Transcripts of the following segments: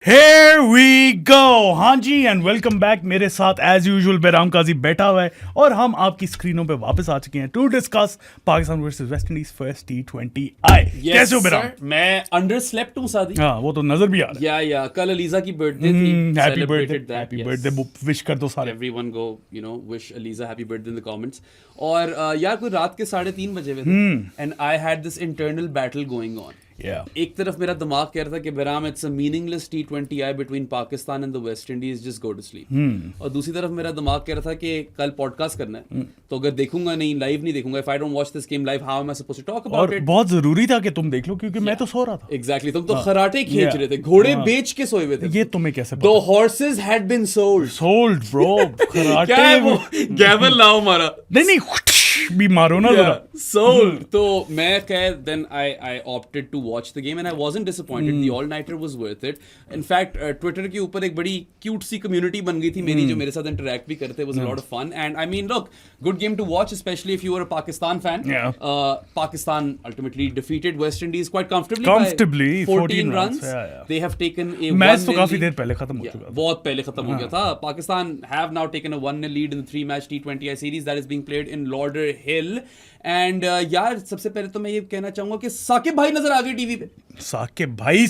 Here we go! हाँ जी and welcome back. मेरे साथ एज यूजुअल बेराम काजी बैठा हुआ है और हम आपकी स्क्रीनों पे वापस आ चुके हैं to discuss Pakistan versus West Indies first T20 I. कैसे हो बेराम? मैं अंडर स्लेप्ट हूँ सादी। हाँ वो तो नजर भी आ रहा है। या कल अलीजा की बर्थडे थी। हैप्पी बर्थडे विश कर दो सारे। Everyone go wish Aliza happy birthday in the comments. और यार कोई रात के 3:30 बजे हुए थे and I had this internal battle going on. एक तरफ मेरा दिमाग कह रहा था कि Behram it's a meaningless T20 I between Pakistan and the West Indies, just go to sleep. और दूसरी तरफ मेरा दिमाग कह रहा था कि कल पॉडकास्ट करना है तो अगर देखूंगा नहीं, लाइव नहीं देखूंगा, if I don't watch this game live, how am I supposed to talk about it? बहुत जरूरी था कि तुम देख लो क्योंकि मैं तो सो रहा था। एग्जैक्टली, तुम तो खराटे खींच रहे थे, घोड़े बेच के सोए हुए थे। ये तुम्हें कैसे The horses had been sold bro. Karate क्या है वो गैवल लाओ मारा नहीं भी मारो ना जरा। sold तो मैं कह then I opted to watch the game and I wasn't disappointed. The all nighter was worth it. In fact Twitter के ऊपर एक बड़ी क्यूट सी कम्युनिटी बन गई थी मेरी जो मेरे साथ इंटरेक्ट भी करते। was a lot of fun and I mean look, good game to watch especially if you were a Pakistan fan. Pakistan ultimately defeated West Indies quite comfortably by 14 runs. They have taken a match तो काफी देर पहले खत्म हो चुका था। बहुत पहले खत्म हो गया था। Pakistan have now taken a 1-0 lead in the 3-match T20I series that is being played in Lauder Hill. And यार सबसे पहले तो मैं ये कहना चाहूंगा कि साकिब भाई नजर आ गए टीवी पे। साकिब भाई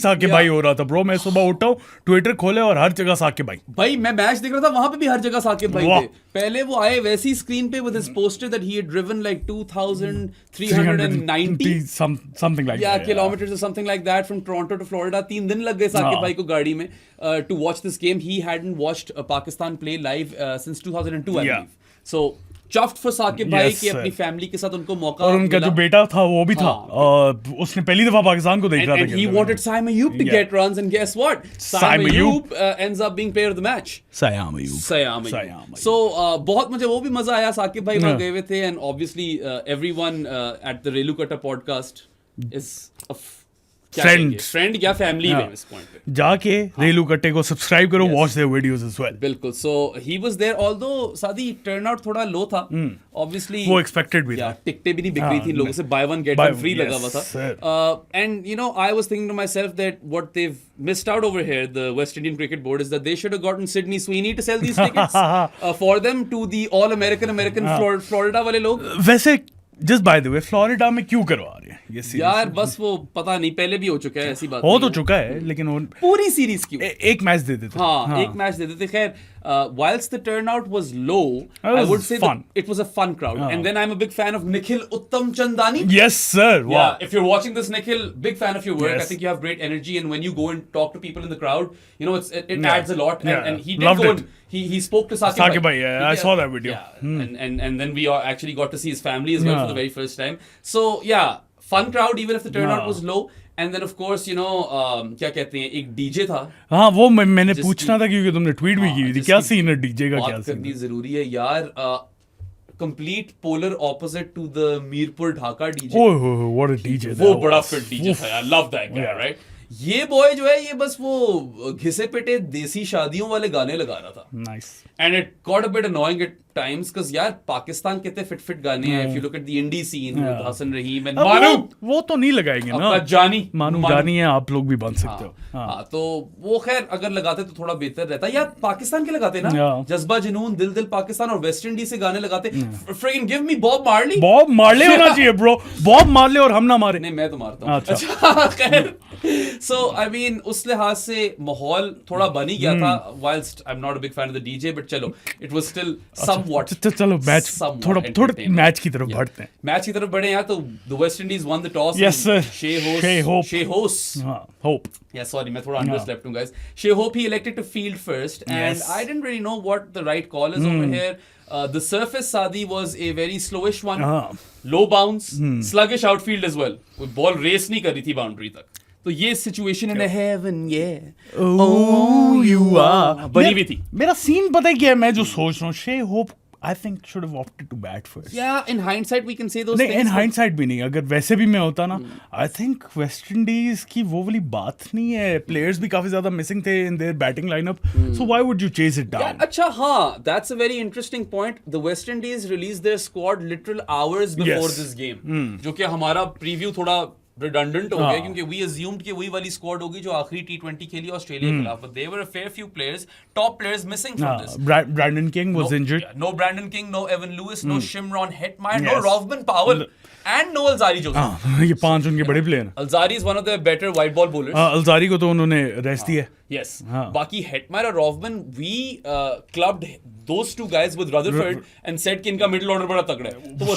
हो रहा था ब्रो। मैं सुबह उठा हूँ, ट्विटर खोले और हर जगह साकिब भाई मैं मैच देख रहा था, वहां पे भी हर जगह साकिब भाई थे। पहले वो आए वैसी स्क्रीन पे with his poster that he had driven like 2390 something like that kilometers और something like that from Toronto to Florida. 3 दिन लग गए साकिब भाई को गाड़ी में to watch this game. He hadn't watched Pakistan play live since 2002 I believe. So chuffed for Saqib भाई कि अपनी फैमिली के साथ उनको मौका और उनका जो बेटा था वो भी था। उसने पहली दफा पाकिस्तान को देख रहा था। And he wanted Saim Ayub to get runs and guess what? Saim Ayub ends up being player of the match. Saim Ayub. So बहुत मुझे वो भी मजा आया। साकिब भाई वहाँ गए हुए थे and obviously everyone at the Relu Kutta podcast is a friend या फैमिली में इस पॉइंट पे जाके रेलू कट्टे को सब्सक्राइब करो, watch their videos as well. बिल्कुल। So he was there although सादी टर्नआउट थोड़ा लो था ऑब्वियसली, वो एक्सपेक्टेड भी था। टिकटें भी नहीं बिक रही थी, लोगों से buy one get one free लगा हुआ था। And you know I was thinking to my myself that what missed out over here, the West Indian Cricket Board, is that they should have gotten Sydney Sweeney to sell these tickets for them to the all American Florida वाले लोग। वैसे just by the way Florida में क्यों करवा रहे हैं ये series? यार बस वो पता नहीं, पहले भी हो चुका है, ऐसी बात हो तो चुका है लेकिन वो पूरी सीरीज क्यों एक मैच दे देते। हाँ एक मैच दे देते। खैर whilst the turnout was low, I would say that it was a fun crowd. And then I'm a big fan of Nikhil Uttam Chandani. Yes sir. Wow. Yeah, if you're watching this, Nikhil, big fan of your work. I think you have great energy, and when you go and talk to people in the crowd, you know it adds a lot. And he did go and he spoke to Sakib Bhai. Yeah, I saw that video. Yeah, and then we actually got to see his family as well for the very first time. So yeah, fun crowd even if the turnout was low. And then of course you know क्या कहते हैं, एक DJ था। हाँ वो मैंने पूछना था क्योंकि तुमने ट्वीट भी की थी। क्या सीन है डीजे का? क्या सीन करनी जरूरी है यार। Complete polar opposite to the Mirpur Dhaka DJ. Oh what a DJ. वो बड़ा फिट डीजे था यार, लव दैट गाय राइट। ये बॉय जो है ये बस वो घिसे पिटे देसी शादियों वाले गाने लगा रहा था। Nice. And it got a bit annoying at times because यार पाकिस्तान कितने फिट गाने हैं। if you look at the indie scene with Hasan Rahim and मानू, वो तो नहीं लगाएंगे ना। मानू जानी है, आप लोग भी बन सकते हो। हाँ तो वो खैर अगर लगाते तो थोड़ा बेहतर रहता। यार पाकिस्तान के लगाते ना, जज्बा जुनून दिल दिल पाकिस्तान, और वेस्ट इंडीज से गाने लगाते। Fricking give me Bob Marley होना चाहिए ब्रो। बॉब मार्ले और हम ना मारे। नहीं मैं तो मारता हूँ। अच्छा खैर so I mean उस लिहाज से माहौल थोड़ा बन ही गया था। whilst I'm not a big fan of the DJ but चलो it was still somewhat। चलो मैच थोड़ा मैच की तरफ बढ़ते हैं। मैच की तरफ बढ़े यार। तो the West Indies won the toss। Yes sir। Shai Hope। Yeah, sorry, मैं थोड़ा underslept हूँ guys। Shai Hope he elected to field first and I didn't really know what the right call is over here. The surface Saadi was a very slowish one, low bounce, sluggish outfield as well। कोई ball race नहीं कर रही थी boundary तक। तो ये situation in heaven you are बनी हुई थी। मेरा सीन पता है क्या है? मैं जो सोच रहा हूँ शे hope I think should have opted to bat first. Yeah, in hindsight we can say those things. नहीं, in hindsight भी नहीं। अगर वैसे भी मैं होता ना, I think West Indies की वो वाली बात नहीं है। Players भी काफी ज़्यादा missing थे in their batting lineup. So why would you chase it down? Yeah, अच्छा हाँ, that's a very interesting point. The West Indies released their squad literal hours before this game, जो कि हमारा preview थोड़ा redundant हो गया क्योंकि we assumed कि वही वाली squad होगी जो आखिरी T20 खेली ऑस्ट्रेलिया के खिलाफ, but there were a fair few players, top players missing from this. Brandon King was injured. No Brandon King, no Evan Lewis, no Shimron Hetmyer, no Rovman Powell, and no Alzari Joseph. ये 5 उनके बड़े player हैं. Alzari is one of the better white ball bowlers. Alzarri को तो उन्होंने rest दिया. Yes. बाकी Hetmyer और Rovman, we clubbed those two guys with Rutherford and said कि इनका middle order बड़ा तगड़ा है. तो वो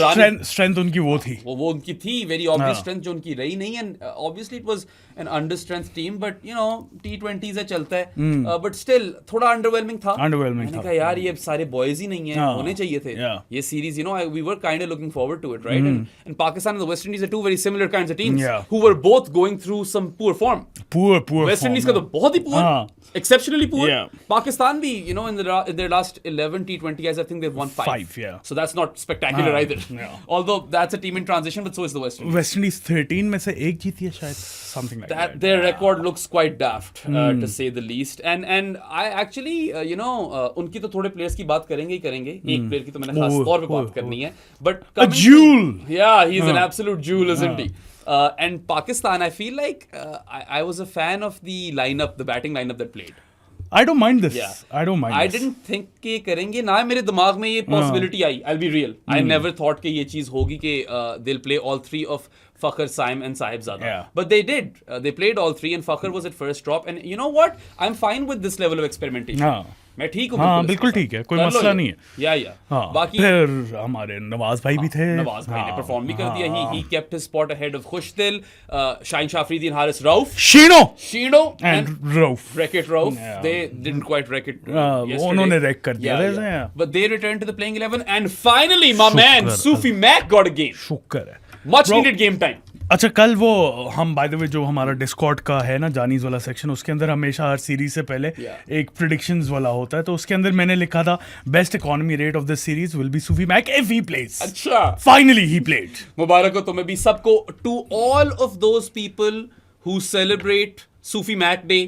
strength उनकी वो थी. वो उनकी थी, very obvious strength जो उनकी रही नहीं, and obviously it was an under strength team, but you know T20 से चलता है, but still थोड़ा underwhelming था. मैंने कहा यार ये सारे boys ही नहीं हैं, होने चाहिए थे. ये series, you know, we were kind of looking forward to it, right? And Pakistan and the West Indies are two very similar kinds of teams who were both going through some poor form. Poor West Indies का तो बहुत ही poor, exceptionally poor. Pakistan भी, you know, in their last 11 T20s, I think they've won 5. So that's not spectacular either. Although that's a team in transition, but so is the West Indies. West Indies 13 में से एक जीती है शायद, something like that. Their record looks quite daft, to say the least. And I actually, you know, उनकी तो थोड़े players की बात करेंगे ही करेंगे. एक player की तो मैंने खास तौर पे बात करनी है. But a jewel. Yeah, he's an absolute jewel, isn't he? And Pakistan, I feel like I was a fan of the lineup, the batting lineup that played. I don't mind this. I don't mind. I didn't think कि करेंगे ना, मेरे दिमाग में ये possibility I. I'll be real. I never thought कि ये चीज होगी कि they'll play all three of Fakhar, Saim and Sahibzada. But they did. They played all three and Fakhar was at first drop. And you know what? I'm fine with this level of experimentation. मैं ठीक हूँ. हाँ बिल्कुल ठीक है, कोई मसला नहीं है. बाकी फिर हमारे नवाज भाई भी थे. नवाज भाई ने परफॉर्म भी कर दिया. He kept his spot ahead of Khushtil, Shaheen Shafridi and Haris Rauf. Sheeno and Rauf. Wreck-It Rauf. They didn't quite wreck it yesterday. उन्होंने wreck कर दिया. But they returned to the playing 11 and finally my man Sufi Mac got a game. शुक्र है. Much needed game time. अच्छा कल वो हम by the way जो हमारा डिस्कॉर्ड का है ना जानीज वाला सेक्शन, उसके अंदर हमेशा हर सीरीज से पहले एक प्रेडिक्शंस वाला होता है, तो उसके अंदर मैंने लिखा था best economy rate of the series will be Sufi Mac if he plays. अच्छा फाइनली ही प्लेड. मुबारक हो तुम्हें भी सबको, to all of those people who celebrate Sufi Mac day,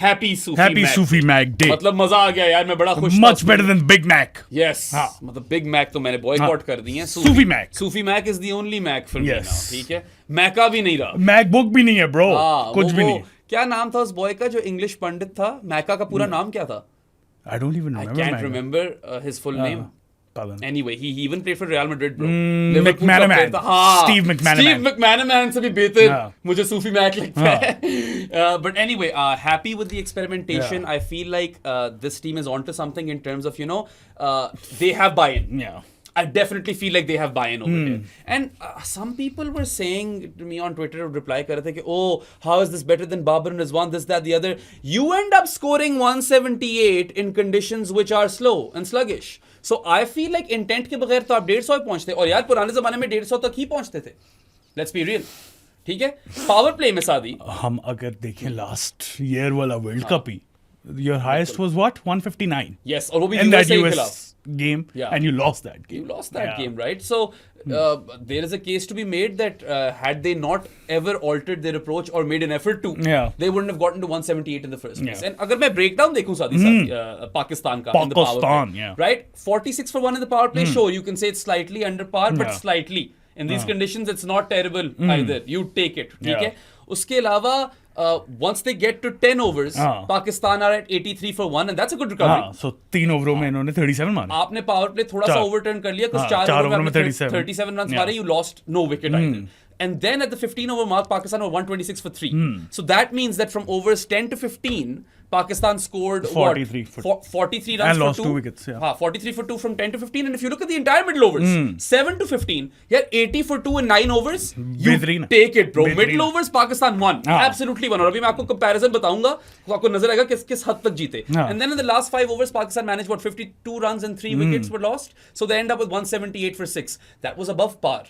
happy Sufi Mac day. मतलब मजा आ गया यार, मैं बड़ा खुश. Much better than Big Mac. Yes, मतलब बिग मैक तो मैंने बॉयकॉट कर दी है. Sufi Mac is the only Mac for me now. ठीक है, मैका भी नहीं रहा, मैकबुक भी नहीं है ब्रो, कुछ भी नहीं. क्या नाम था उस बॉय का जो इंग्लिश पंडित था? मैका का पूरा नाम क्या था? I don't even remember. I can't remember his full name. Anyway, he even played for Real Madrid, bro. McManaman. Steve McManaman से भी बेहतर मुझे सूफी मैक लगता है. But anyway, happy with the experimentation. I feel like this team is onto something in terms of, you know, they have buy-in. I definitely feel like they have buy-in over there. And some people were saying to me on Twitter, reply कर रहे थे कि oh, how is this better than Babar and Rizwan, this, that, the other. You end up scoring 178 in conditions which are slow and sluggish. So I feel like intent के बगैर तो आप 150 पे पहुंचते, और यार पुराने जमाने में 150 तक ही पहुंचते थे. Let's be real. ठीक है, पावर प्ले में सादी हम अगर देखें लास्ट ईयर वाला world cup he, your highest was what, 159. Yes, और वो भी USA के खिलाफ game, and you lost that game. You lost that game, right? So there is a case to be made that had they not ever altered their approach or made an effort to, they wouldn't have gotten to 178 in the first place. And अगर मैं breakdown देखूं सादी पाकिस्तान का in the power play, right? 46 for 1 in the power play. Sure, you can say it's slightly under par, but slightly. In these conditions, it's not terrible either. You take it, ठीक है? उसके अलावा once they get to 10 overs, Pakistan are at 83 for 1, and that's a good recovery. So 3 ओवरों में इन्होंने 37 मारे. आपने power play थोड़ा सा ओवरटर्न कर लिया, कुछ 4 ओवर में 37 रन्स मारे, you lost no wicket either. And then at the 15 over mark, Pakistan were 126 for 3. So that means that from overs 10 to 15, Pakistan scored 43 runs and for lost 2 wickets. 43 for 2 from 10 to 15. And if you look at the entire middle overs, 7 to 15, yeah, 80 for 2 in 9 overs. You take it, bro. Middle overs, Pakistan won. Absolutely won. और अभी मैं आपको comparison बताऊंगा, तो आपको नजर आएगा किस हद तक जीते. And then in the last 5 overs, Pakistan managed 52 runs and 3 wickets were lost. So they end up with 178 for 6. That was above par.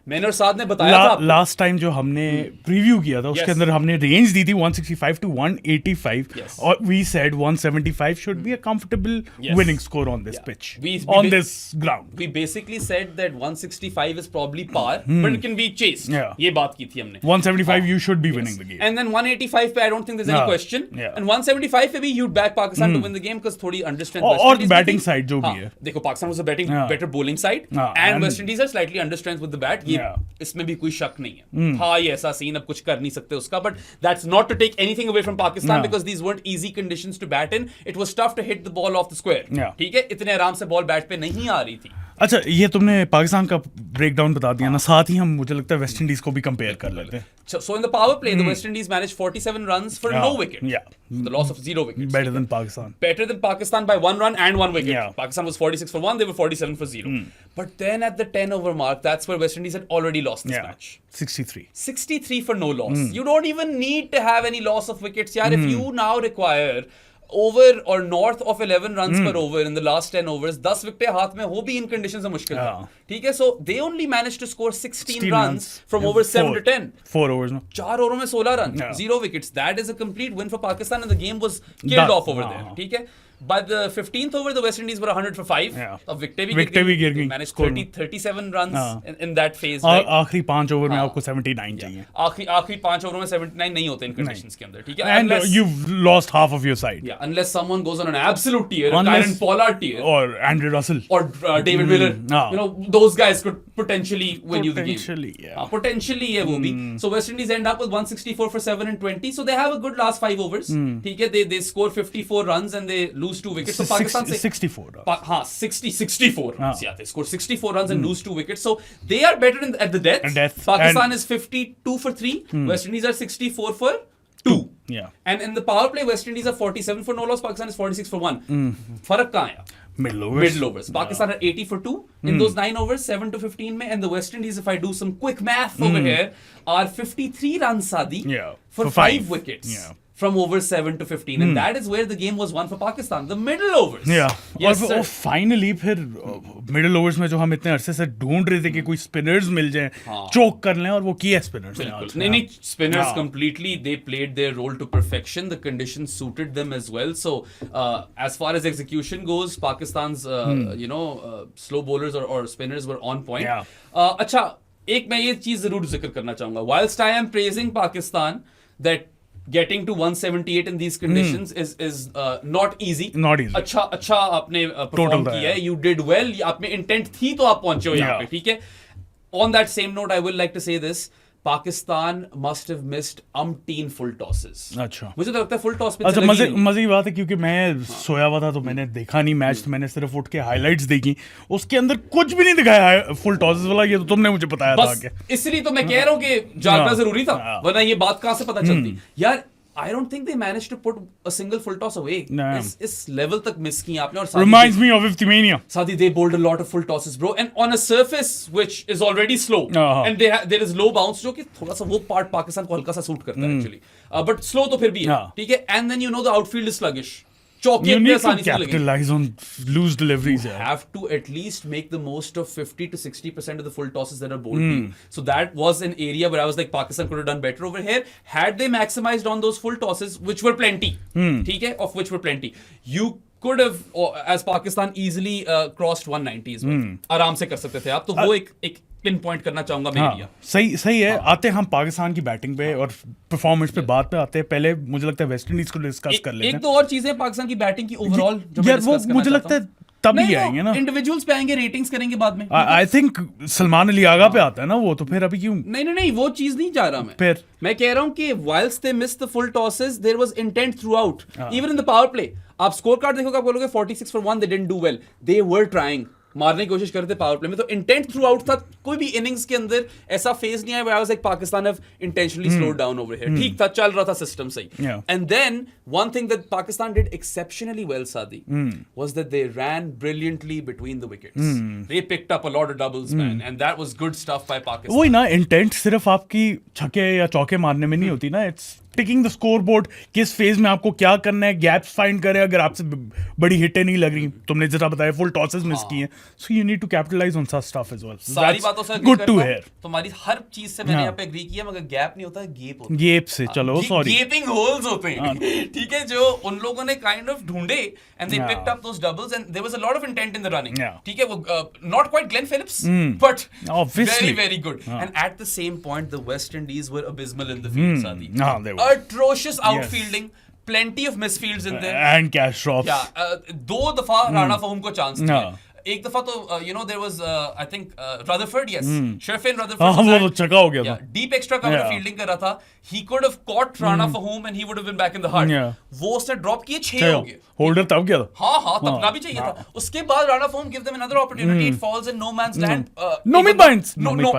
मैंने और साद ने बताया था लास्ट टाइम जो हमने प्रीव्यू किया था, उसके अंदर हमने रेंज दी थी 165 to 185, we said 175 should be a comfortable Yes. winning score on this Yeah. pitch, We on this ground. We basically said that 165 is probably par, but it can be chased. Yeah. ये बात की थी हमने. 175 you should be winning the game. And then 185 पे I don't think there's any हाँ, question. yeah. And 175 पे भी you'd back Pakistan to win the game because थोड़ी under strength. और West Indies batting भी थी. side जो भी हाँ, है. देखो Pakistan was a हाँ. better bowling side, हाँ, and and- West Indies are slightly under strength with the bat. ये Yeah. इसमें भी कोई शक नहीं है. हाँ ये ऐसा सीन अब कुछ कर नहीं सकते उसका, but that's not to take anything away from Pakistan No. because these weren't easy conditions to bat in. It was tough to hit the ball off the square. Yeah. ठीक है, इतने आराम से बॉल बैट पे नहीं आ रही थी. अच्छा, ये तुमने पाकिस्तान का ब्रेकडाउन बता दिया ना, साथ ही हम मुझे लगता है वेस्ट इंडीज को भी कंपेयर कर लेते हैं. So in the power play, the West Indies managed 47 runs for Yeah. no wicket. Yeah. The loss of 0 wickets. Better than Pakistan. Better than Pakistan by 1 run and 1 wicket. Yeah. Pakistan was 46 for 1, they were 47 for 0. But then at the 10 over mark, that's where West Indies had already lost this Yeah. match. 63. 63 for no loss. You don't even need to have any loss of wickets. Yaar, if you now require over or north of 11 runs per over in the last 10 overs, 10 विकेटें हाथ में हो भी इन conditions में मुश्किल है. Yeah. ठीक है, so they only managed to score 16 16 runs from over 7 to 10. 4 overs, no? 4 ओवरों में 16 run, Yeah. 0 wickets. That is a complete win for Pakistan and the game was killed Done. off over there. ठीक है. By the 15th over, the West Indies were 100 for 5. Yeah. अब विकेटें भी विकेटें भी गिर They गई. managed Score 37 runs हाँ. in that phase. और right? आखिरी 5 ओवर में हाँ. आपको 79 चाहिए. आखिरी 5 ओवरों में 79 नहीं होते इन कंडीशंस के अंदर. ठीक है. And you've lost half of your side. Yeah, unless someone goes on an absolute tear, a Unless- Karen Pollard tear, Or Andre Russell. or David Miller. हाँ. You know, those guys could potentially win you the game. Potentially, yeah. Potentially ये वो भी. So West Indies end up with 164 for 7 and 20. So they have a good last 5 overs. ठीक है. They score 54 runs and they lose 2 wickets. So Pakistan से 64. हाँ 64 runs. हाँ. Yeah, they score 64 runs and lose 2 wickets. So they are better at the death. At death. Pakistan And- is 52 for 3. West Indies are 64 for 2. Yeah. And in the power play, West Indies are 47 for no loss. Pakistan is 46 for 1. फर्क कहाँ है? Middle overs. Middle overs. Pakistan are 80 for 2 in those 9 overs, 7 to 15 में, and the West Indies, if I do some quick math over here, are 53 runs Sadi Yeah. for For 5 5. wickets. Yeah. From over 7 to 15, and that is where the game was won for Pakistan. The middle overs. Yeah. Yes, और sir. Finally फिर middle overs में जो हम इतने अरसे से ढूंढ रहे थे कि कोई स्पिनर्स मिल जाएं, चोक कर लें, और वो किए स्पिनर्स ने बिल्कुल. आज. नहीं, spinners हाँ. completely, they played their role to perfection. The conditions suited them as well. So, as far as execution goes, Pakistan's, slow bowlers or spinners were on point. Yeah. अच्छा, एक मैं ये चीज जरूर जिक्र करना चाहूंगा. Whilst I am praising Pakistan, that getting to 178 in these conditions is not easy. Not easy. अच्छा आपने perform Total किया है. रहा. You did well. आप में intent थी तो आप पहुंचे हो यहाँ Yeah. पे. ठीक है. On that same note, I will like to say this. Pakistan must have missed umpteen full tosses. अच्छा. मुझे तो लगता है full toss पे अच्छा, लगी मजे नहीं. मजे की बात है क्योंकि मैं सोया हुआ था तो मैंने देखा नहीं मैच, तो मैंने सिर्फ उठ के हाइलाइट्स देखी. उसके अंदर कुछ भी नहीं दिखाया फुल टॉसेस वाला. ये तो तुमने मुझे बताया था बस कि इसलिए तो मैं कह रहा हूँ कि जानना हाँ. जरूरी था, हाँ. वरना ये बात कहाँ से पता चलती यार. I don't think they managed to put a single full toss away. No. इस लेवल तक मिस की आपने. और reminds me of Iftimania. Sadi, they bowled a lot of full tosses, bro, and on a surface which is already slow, and there is low bounce, जो कि थोड़ा सा वो part पाकिस्तान को हल्का सा सूट करता है actually, but slow तो फिर भी है. हाँ. ठीक है. And then you know the outfield is sluggish. चौके You इतने need to आसानी से लगे. capitalize on loose deliveries. You यार. have to at least make the most of 50 to 60% of the full tosses that are bowled to you. So that was an area where I was like, Pakistan could have done better over here. Had they maximized on those full tosses, which were plenty, ठीक है, of which were plenty, you could have, as Pakistan, easily crossed 190 as well. आराम से कर सकते थे आप. तो वो एक पिन पॉइंट करना चाहूंगा मैं एरिया. हाँ, सही है. आते हैं हम पाकिस्तान की बैटिंग पे और परफॉर्मेंस पे बात पे आते हैं. पहले मुझे लगता है वेस्ट इंडीज को डिस्कस कर लेते एक हैं. दो और चीजें पाकिस्तान की बैटिंग की ओवरऑल जो मैं यार वो डिस्कस करना मुझे चाहता लगता हूं. है तभी आएंगे ना. इंडिविजुअल्स पे आएंगे, रेटिंग्स करेंगे बाद में. आई थिंक सलमान अली आगा पे आता है ना वो, तो फिर अभी क्यों. नहीं वो चीज नहीं जा रहा मैं. फिर मैं कह रहा हूं कि whilst they missed the full tosses, there was intent throughout. Even in the power play. आप स्कोर कार्ड देखोगे, आप बोलोगे 46 for 1, they didn't do well. They were trying. मारने की कोशिश करते पावर प्ले में. तो इंटेंट थ्रू आउट था. कोई भी इनिंग्स के अंदर ऐसा फेज नहीं आया where I was like, Pakistan have intentionally slowed down over here. ठीक था, चल रहा था सिस्टम सही. Yeah. And then one thing that Pakistan did exceptionally well, Sadi, was that they ran brilliantly between the wickets. They picked up a lot of doubles, man, and that was good stuff by Pakistan. वही ना, intent सिर्फ आपकी छक्के या चौके मारने में नहीं होती ना. It's ticking the score board, किस फेज में आपको क्या करना है, गैप्स फाइंड करें, अगर आपसे बड़ी हिटें नहीं लग रही, तुमने जैसा बताया फुल टॉसेस मिस किए हैं, so you need to capitalise on such stuff as well. सारी बातों से गुड टू हियर. तुम्हारी हर चीज से मैंने यहाँ पे एग्री किया, मगर गैप नहीं होता, गेप होता है. गेप से चलो सॉरी, गेपिंग होल्स होते हैं, ठीक है, जो उन लोगों ने काइंड ऑफ ढूंढे and they picked up those doubles and there was a lot of intent in the running. ठीक है, वो not quite Glenn Phillips but Obviously. Very good. And at the same point the West Indies were abysmal in the field. सादी they were. atrocious outfielding, plenty of misfields in there. and cash drops. दो दफा राणा फहूम को chance दिया. एक दफा तो there was I think Rutherford, yes, Sherfin Rutherford, वो तो चका हो गया था. deep extra cover फील्डिंग कर रहा था. He could have caught Rana Fahum and he would have been back in the hut. वो उसने ड्रॉप किए, 6 हो गए. होल्डर तब गया था. हाँ तबना भी चाहिए था. उसके बाद Rana Fahum give them another opportunity. It falls in no man's land. Nomi Pines. Nomi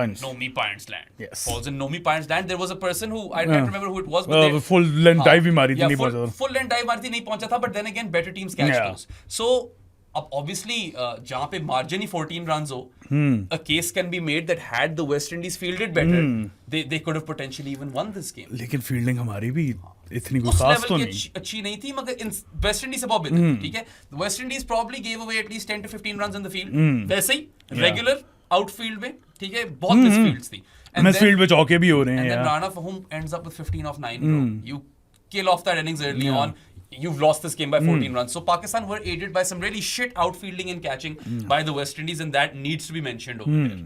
Pines land. Yes. Falls in Nomi Pines land. There was a person who I can't remember who it was, but full length dive भी मारी थी, नहीं पहुंचा था. full length dive मारी थी, नहीं पहुंचा था, but then again better teams catch those. So अब obviously जहाँ पे margin ही 14 runs हो, a case can be made that had the West Indies fielded better, they could have potentially even won this game. लेकिन fielding हमारी भी इतनी कोई उस खास लेवल तो की नहीं. अच्छी नहीं थी, मगर वेस्ट इंडीज से बहुत बेहतर, ठीक है. West Indies probably gave away at least 10 to 15 runs in the field. वैसे ही रेगुलर आउटफील्ड में, ठीक है, बहुत मिसफील्ड्स थी. मिसफील्ड में चौके भी हो रहे हैं. And then Rana Fahum ends up with 15 off 9. Bro. You kill off that innings early on. You've lost this game by 14 runs. So Pakistan were aided by some really shit outfielding and catching by the West Indies, and that needs to be mentioned over here.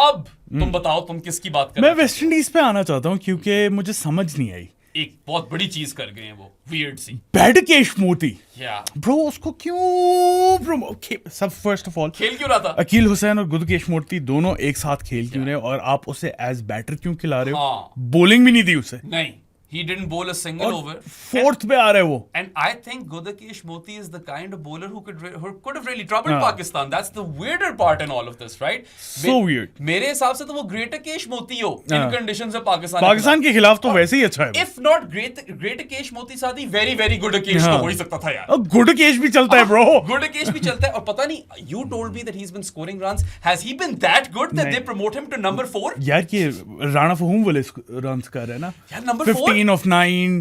अब तुम बताओ, तुम किसकी बात कर मैं रहे हो? वेस्ट इंडीज पे आना चाहता हूँ क्योंकि मुझे समझ नहीं आई. एक बहुत बड़ी चीज कर गए हैं वो, weird सी. बैडकेश मोती, Yeah. ब्रो उसको क्यों सब फर्स्ट ऑफ ऑल खेल क्यों रहा था? अकील हुसैन और गुरकेश मूर्ति दोनों एक साथ खेल क्यों रहे, और आप उसे एज बैटर क्यों खिला रहे हो? हाँ. बॉलिंग भी नहीं दी उसे. नहीं, he didn't bowl a single over. Fourth पे आ रहे वो. And I think Gudakesh Moti is the kind of bowler who could have really troubled Pakistan. That's the weirder part in all of this, right? So weird. मेरे हिसाब से तो वो Greater Kesh Moti हो in conditions of Pakistan के खिलाफ तो वैसे ही अच्छा है. If not Greater Kesh Moti सादी, very very good Kesh तो हो ही सकता था यार. गुडकेश भी चलता है ब्रो. Gudakesh भी चलता है, और पता नहीं, you told me that he's been scoring runs. Has he been that good that they promote him to number 4? यार ये राणा फहूम वाले रन्स कर रहे हैं ना. यार number 4. 15 of 9,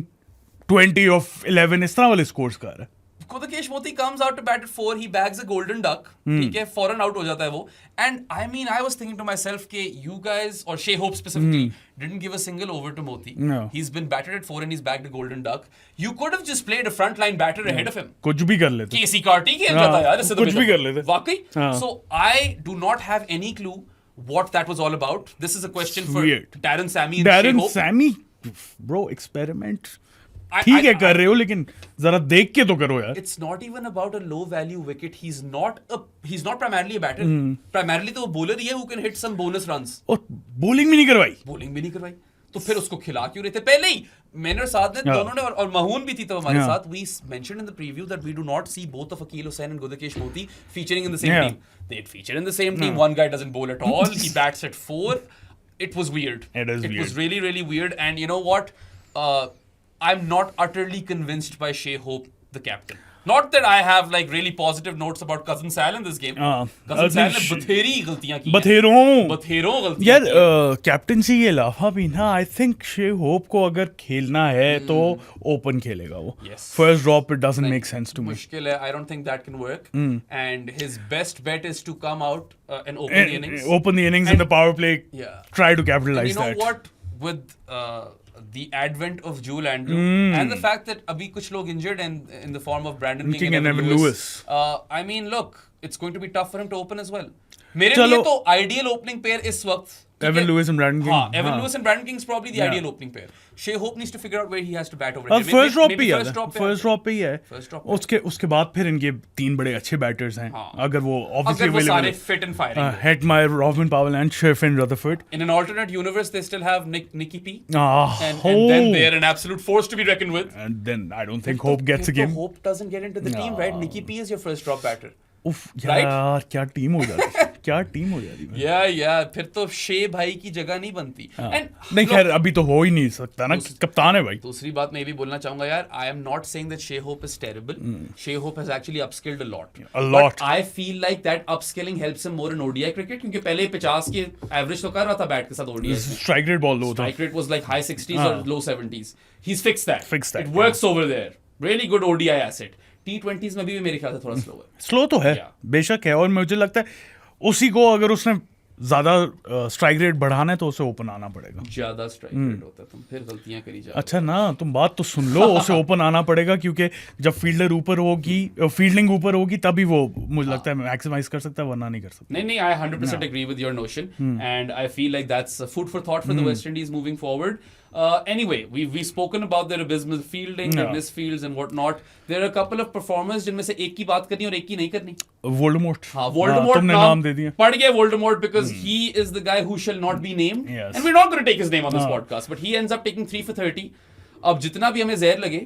20 of 11 इस तरह वाले स्कोर्स कर रहा है. Gudakesh Moti comes out to bat at 4, he bags a golden duck, ठीक है, फौरन आउट हो जाता है वो. And I mean, I was thinking to myself कि you guys, or Shea Hope specifically, didn't give a single over to Moti. No. He's been batted at 4 and he's bagged a golden duck. You could have just played a frontline batter ahead of him. कुछ भी कर लेते. KC Carty खेल जाता यार इससे तो कुछ भी कर लेते. वाकई. So I do not have any clue what that was all about. This is a question for Weird. Darren Sammy and Shea Darren Hope. Sammy, bro, experiment ठीक है कर रहे हो, लेकिन जरा देख के तो करो यार. It's not even about a low value wicket. He's not primarily a batter. Primarily तो वो bowler ही है who can hit some bonus runs. और बॉलिंग भी नहीं करवाई. Bowling भी नहीं करवाई. तो फिर उसको खिला क्यों रहे थे पहले ही? मैंने और साथ ने दोनों ने, और महून भी थी तब हमारे साथ. We mentioned in the preview that we do not see both of Akil Hussain and Gudakesh Moti featuring in the same team. They'd feature in the same team. One guy doesn't bowl at all. He bats at 4. It was weird. It was really really weird. And you know what? I'm not utterly convinced by Shea Hope, the captain. Not that I have like really positive notes about Cousin Sal in this game. Cousin Sal ने बथेरी गलतियां की. बथेरों गलतियां. यार captaincy के अलावा भी ना, I think शे होप को अगर खेलना है तो ओपन खेलेगा वो. First drop it doesn't make sense to me. मुश्किल है. I don't think that can work. And his best bet is to come out and open the innings. Open the innings in the power play. Yeah. Try to capitalize that. You know that. what? With the advent of Jewel Andrew and the fact that abhi kuch log injured and in the form of Brandon King and Evan Lewis. I mean, look, it's going to be tough for him to open as well. मेरे लिए तो ideal opening pair इस वक्त Evan Lewis and Brandon King. Evan Lewis and Brandon King is probably the ideal opening pair. Shea Hope needs to figure out where he has to bat over here. First drop पे ही है. First drop. उसके बाद फिर इनके 3 बड़े अच्छे batters हैं. अगर वो obviously अगर वो सारे fit and firing. Hetmeyer, Rovman Powell and Sherfin Rutherford. In an alternate universe, they still have Nicky P. And then they're an absolute force to be reckoned with. And then I don't think Hope gets a game. Hope doesn't get into the team, right? Nicky P is your first drop batter. उफ Right? यार क्या team हो जाती क्या team हो जाती या फिर तो शे भाई की जगह नहीं बनती एंड नहीं खैर अभी तो हो ही नहीं सकता ना, कप्तान है भाई। दूसरी बात मैं ये भी बोलना चाहूंगा यार, I am not saying that Shai Hope is terrible, Shai Hope has actually upskilled a lot, but I feel like that upskilling helps him more in ODI cricket, क्योंकि पहले 50 के एवरेज तो कर रहा था बैट के साथ ओडीआई में, स्ट्राइक रेट बहुत लो था, strike rate was like high 60s और low 70s, he is fixed Fixed that, that, it works over there, really good ODI asset. T20s में भी मेरे ख्याल से थोड़ा स्लो है, स्लो तो है Yeah. बेशक है, और मुझे लगता है उसी को अगर उसने ज्यादा स्ट्राइक रेट बढ़ाना है तो उसे ओपन आना पड़ेगा। ज्यादा स्ट्राइक रेट होता है, तुम फिर गलतियां करी जा, अच्छा ना, तुम बात तो सुन लो, उसे ओपन आना पड़ेगा क्योंकि जब फील्डर ऊपर होगी, फील्डिंग ऊपर होगी तभी वो मुझे लगता है मैक्सिमाइज कर सकता है, वरना नहीं कर सकता। नहीं, I 100% agree with your notion, and I feel like that's food for thought for the West Indies moving forward. Anyway, we've spoken about their abysmal fielding, their misfields and whatnot. There are a couple of performers जिनमें से एक की बात करनी और एक की नहीं करनी। वोल्डेमॉर्ट, हाँ, Voldemort तुमने नाम दे दिया, पढ़ गया Voldemort because he is the guy who shall not be named, Yes. and we're not going to take his name on this podcast, but he ends up taking 3 for 30. अब जितना भी हमें जहर लगे,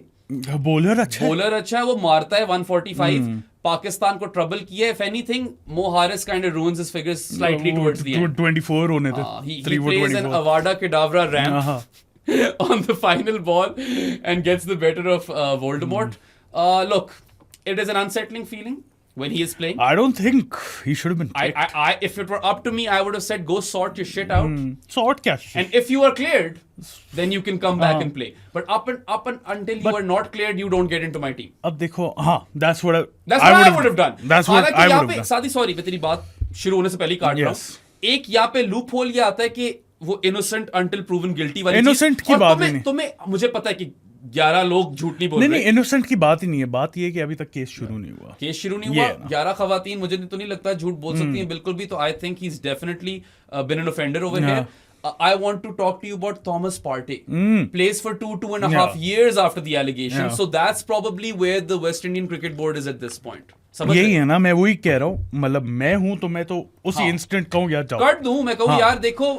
बॉलर अच्छा है, बॉलर अच्छा है, वो मारता है 145, पाकिस्तान को ट्रबल किया है, if anything Mo Haris kind of ruins his figures slightly towards the end. 24 होने थे, He 3 for plays an 24 Avada Kedavra ramp हाँ। on the final ball and gets the better of Voldemort. Look, it is an unsettling feeling when he is playing. I don't think he should have been picked. If it were up to me, I would have said, go sort your shit out. Sort क्या? And if you are cleared, then you can come back and play. But up and until you are not cleared, you don't get into my team. अब देखो, हाँ, that's what That's what I would have done. That's what I would have done. सादी sorry, मैं तेरी बात शुरू होने से पहले ही काट रहा हूँ। एक यहाँ पे लूप होल ये आता है कि वो इनोसेंट अंटिल प्रूवन गिल्टी वाली Innocent की बात ही नहीं। तुम्हें मुझे पता है कि 11 लोग झूठ नहीं बोल रहे। नहीं, इनोसेंट की बात ही नहीं है, बात ये है कि अभी तक केस शुरू नहीं हुआ, केस शुरू नहीं हुआ, 11 खवातीन मुझे तो नहीं लगता झूठ बोल सकती हैं बिल्कुल भी, तो I think he is definitely been an offender over here. I want to talk to you about Thomas Partey. Plays for 2.5 years after the allegation. So that's probably where the West Indian Cricket Board is at this point. यही है ना, मैं वही कह रहा हूँ, मतलब मैं हूँ तो मैं तो उसी इंस्टेंट कहूँ यार जाओ कर दूं, मैं कहूँ यार देखो,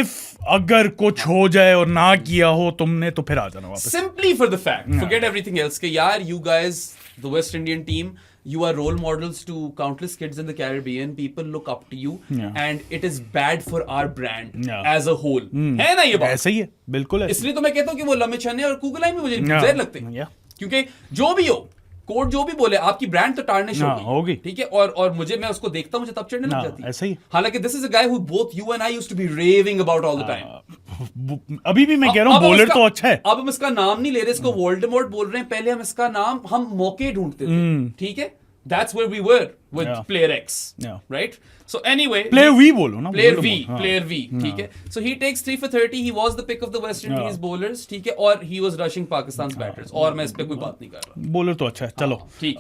if अगर कुछ हो जाए और ना किया हो तुमने तो फिर आ जाना वापस। Simply for the fact, forget everything else, कि यार you guys, the West Indian team, you are role models to countless kids in the Caribbean. People look up to you, and it is bad for our brand as a whole. है ना ये बात? ऐसा ही है, बिल्कुल है। इसलिए तो मैं कहता हूँ कि वो लम्बे छन्ने और कुगलाई में मुझे जहर लगते हैं, क्योंकि जो भी हो, कोर्ट जो भी बोले, आपकी ब्रांड तो टार्निश होगी, ठीक है, और मुझे, मैं उसको देखता हूँ, मुझे तब चढ़ने लग जाती है, ऐसा ही। हालांकि this is a guy who both you and I used to be raving about all the time. अभी भी मैं कह रहा हूँ बॉलर तो अच्छा है। अब हम इसका नाम नहीं ले रहे, इसको वोल्डेमॉर्ट बोल रहे हैं, पहले हम इसका नाम, हम मौके ढूंढते थे, ठीक है, that's where we were with player X, right? So anyway, player V बोलो ना, player V, ठीक है, so he takes 3 for 30, he was the pick of the West Indies bowlers, ठीक है, और he was rushing Pakistan's batters, और मैं इस पे कोई बात नहीं कर रहा, बॉलर तो अच्छा है। चलो ठीक,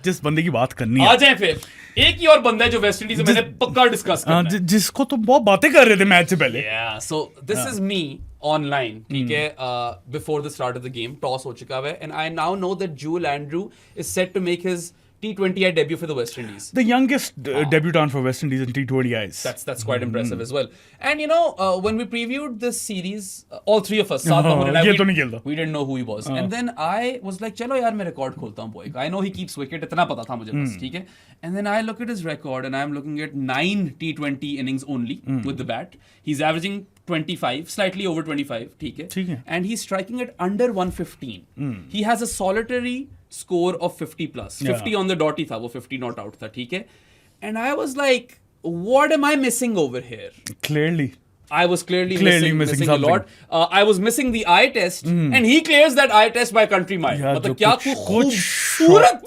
जिस बंदे की बात करनी है आ जाए फिर, एक ही और बंदा है जो वेस्ट इंडीज में मैंने पक्का डिस्कस करना है, जिसको तो बहुत बातें कर रहे थे मैच से पहले। so this is me online, ठीक है, before the start of the game, toss हो चुका है, and I now know that Jewel Andrew is set to make his T20I debut for the West Indies. The youngest debutant for West Indies in T20Is. That's quite impressive as well. And you know, when we previewed this series, all three of us, Saad Mohammed and I, we didn't know who he was. And then I was like, चलो यार मैं record खोलता हूँ boy का. I know he keeps wicket, इतना पता था मुझे बस, ठीक है. And then I look at his record and I'm looking at 9 T20 innings only with the bat. He's averaging 25, slightly over 25, ठीक है. And he's striking at under 115. He has a solitary score of 50 plus. 50 on the dot ही था, वो 50 not out था, ठीक है. And I was like, what am I missing over here? Clearly. I was clearly missing a lot. I was missing the eye test, and he clears that eye test by country mile. मतलब क्या खूबसूरत,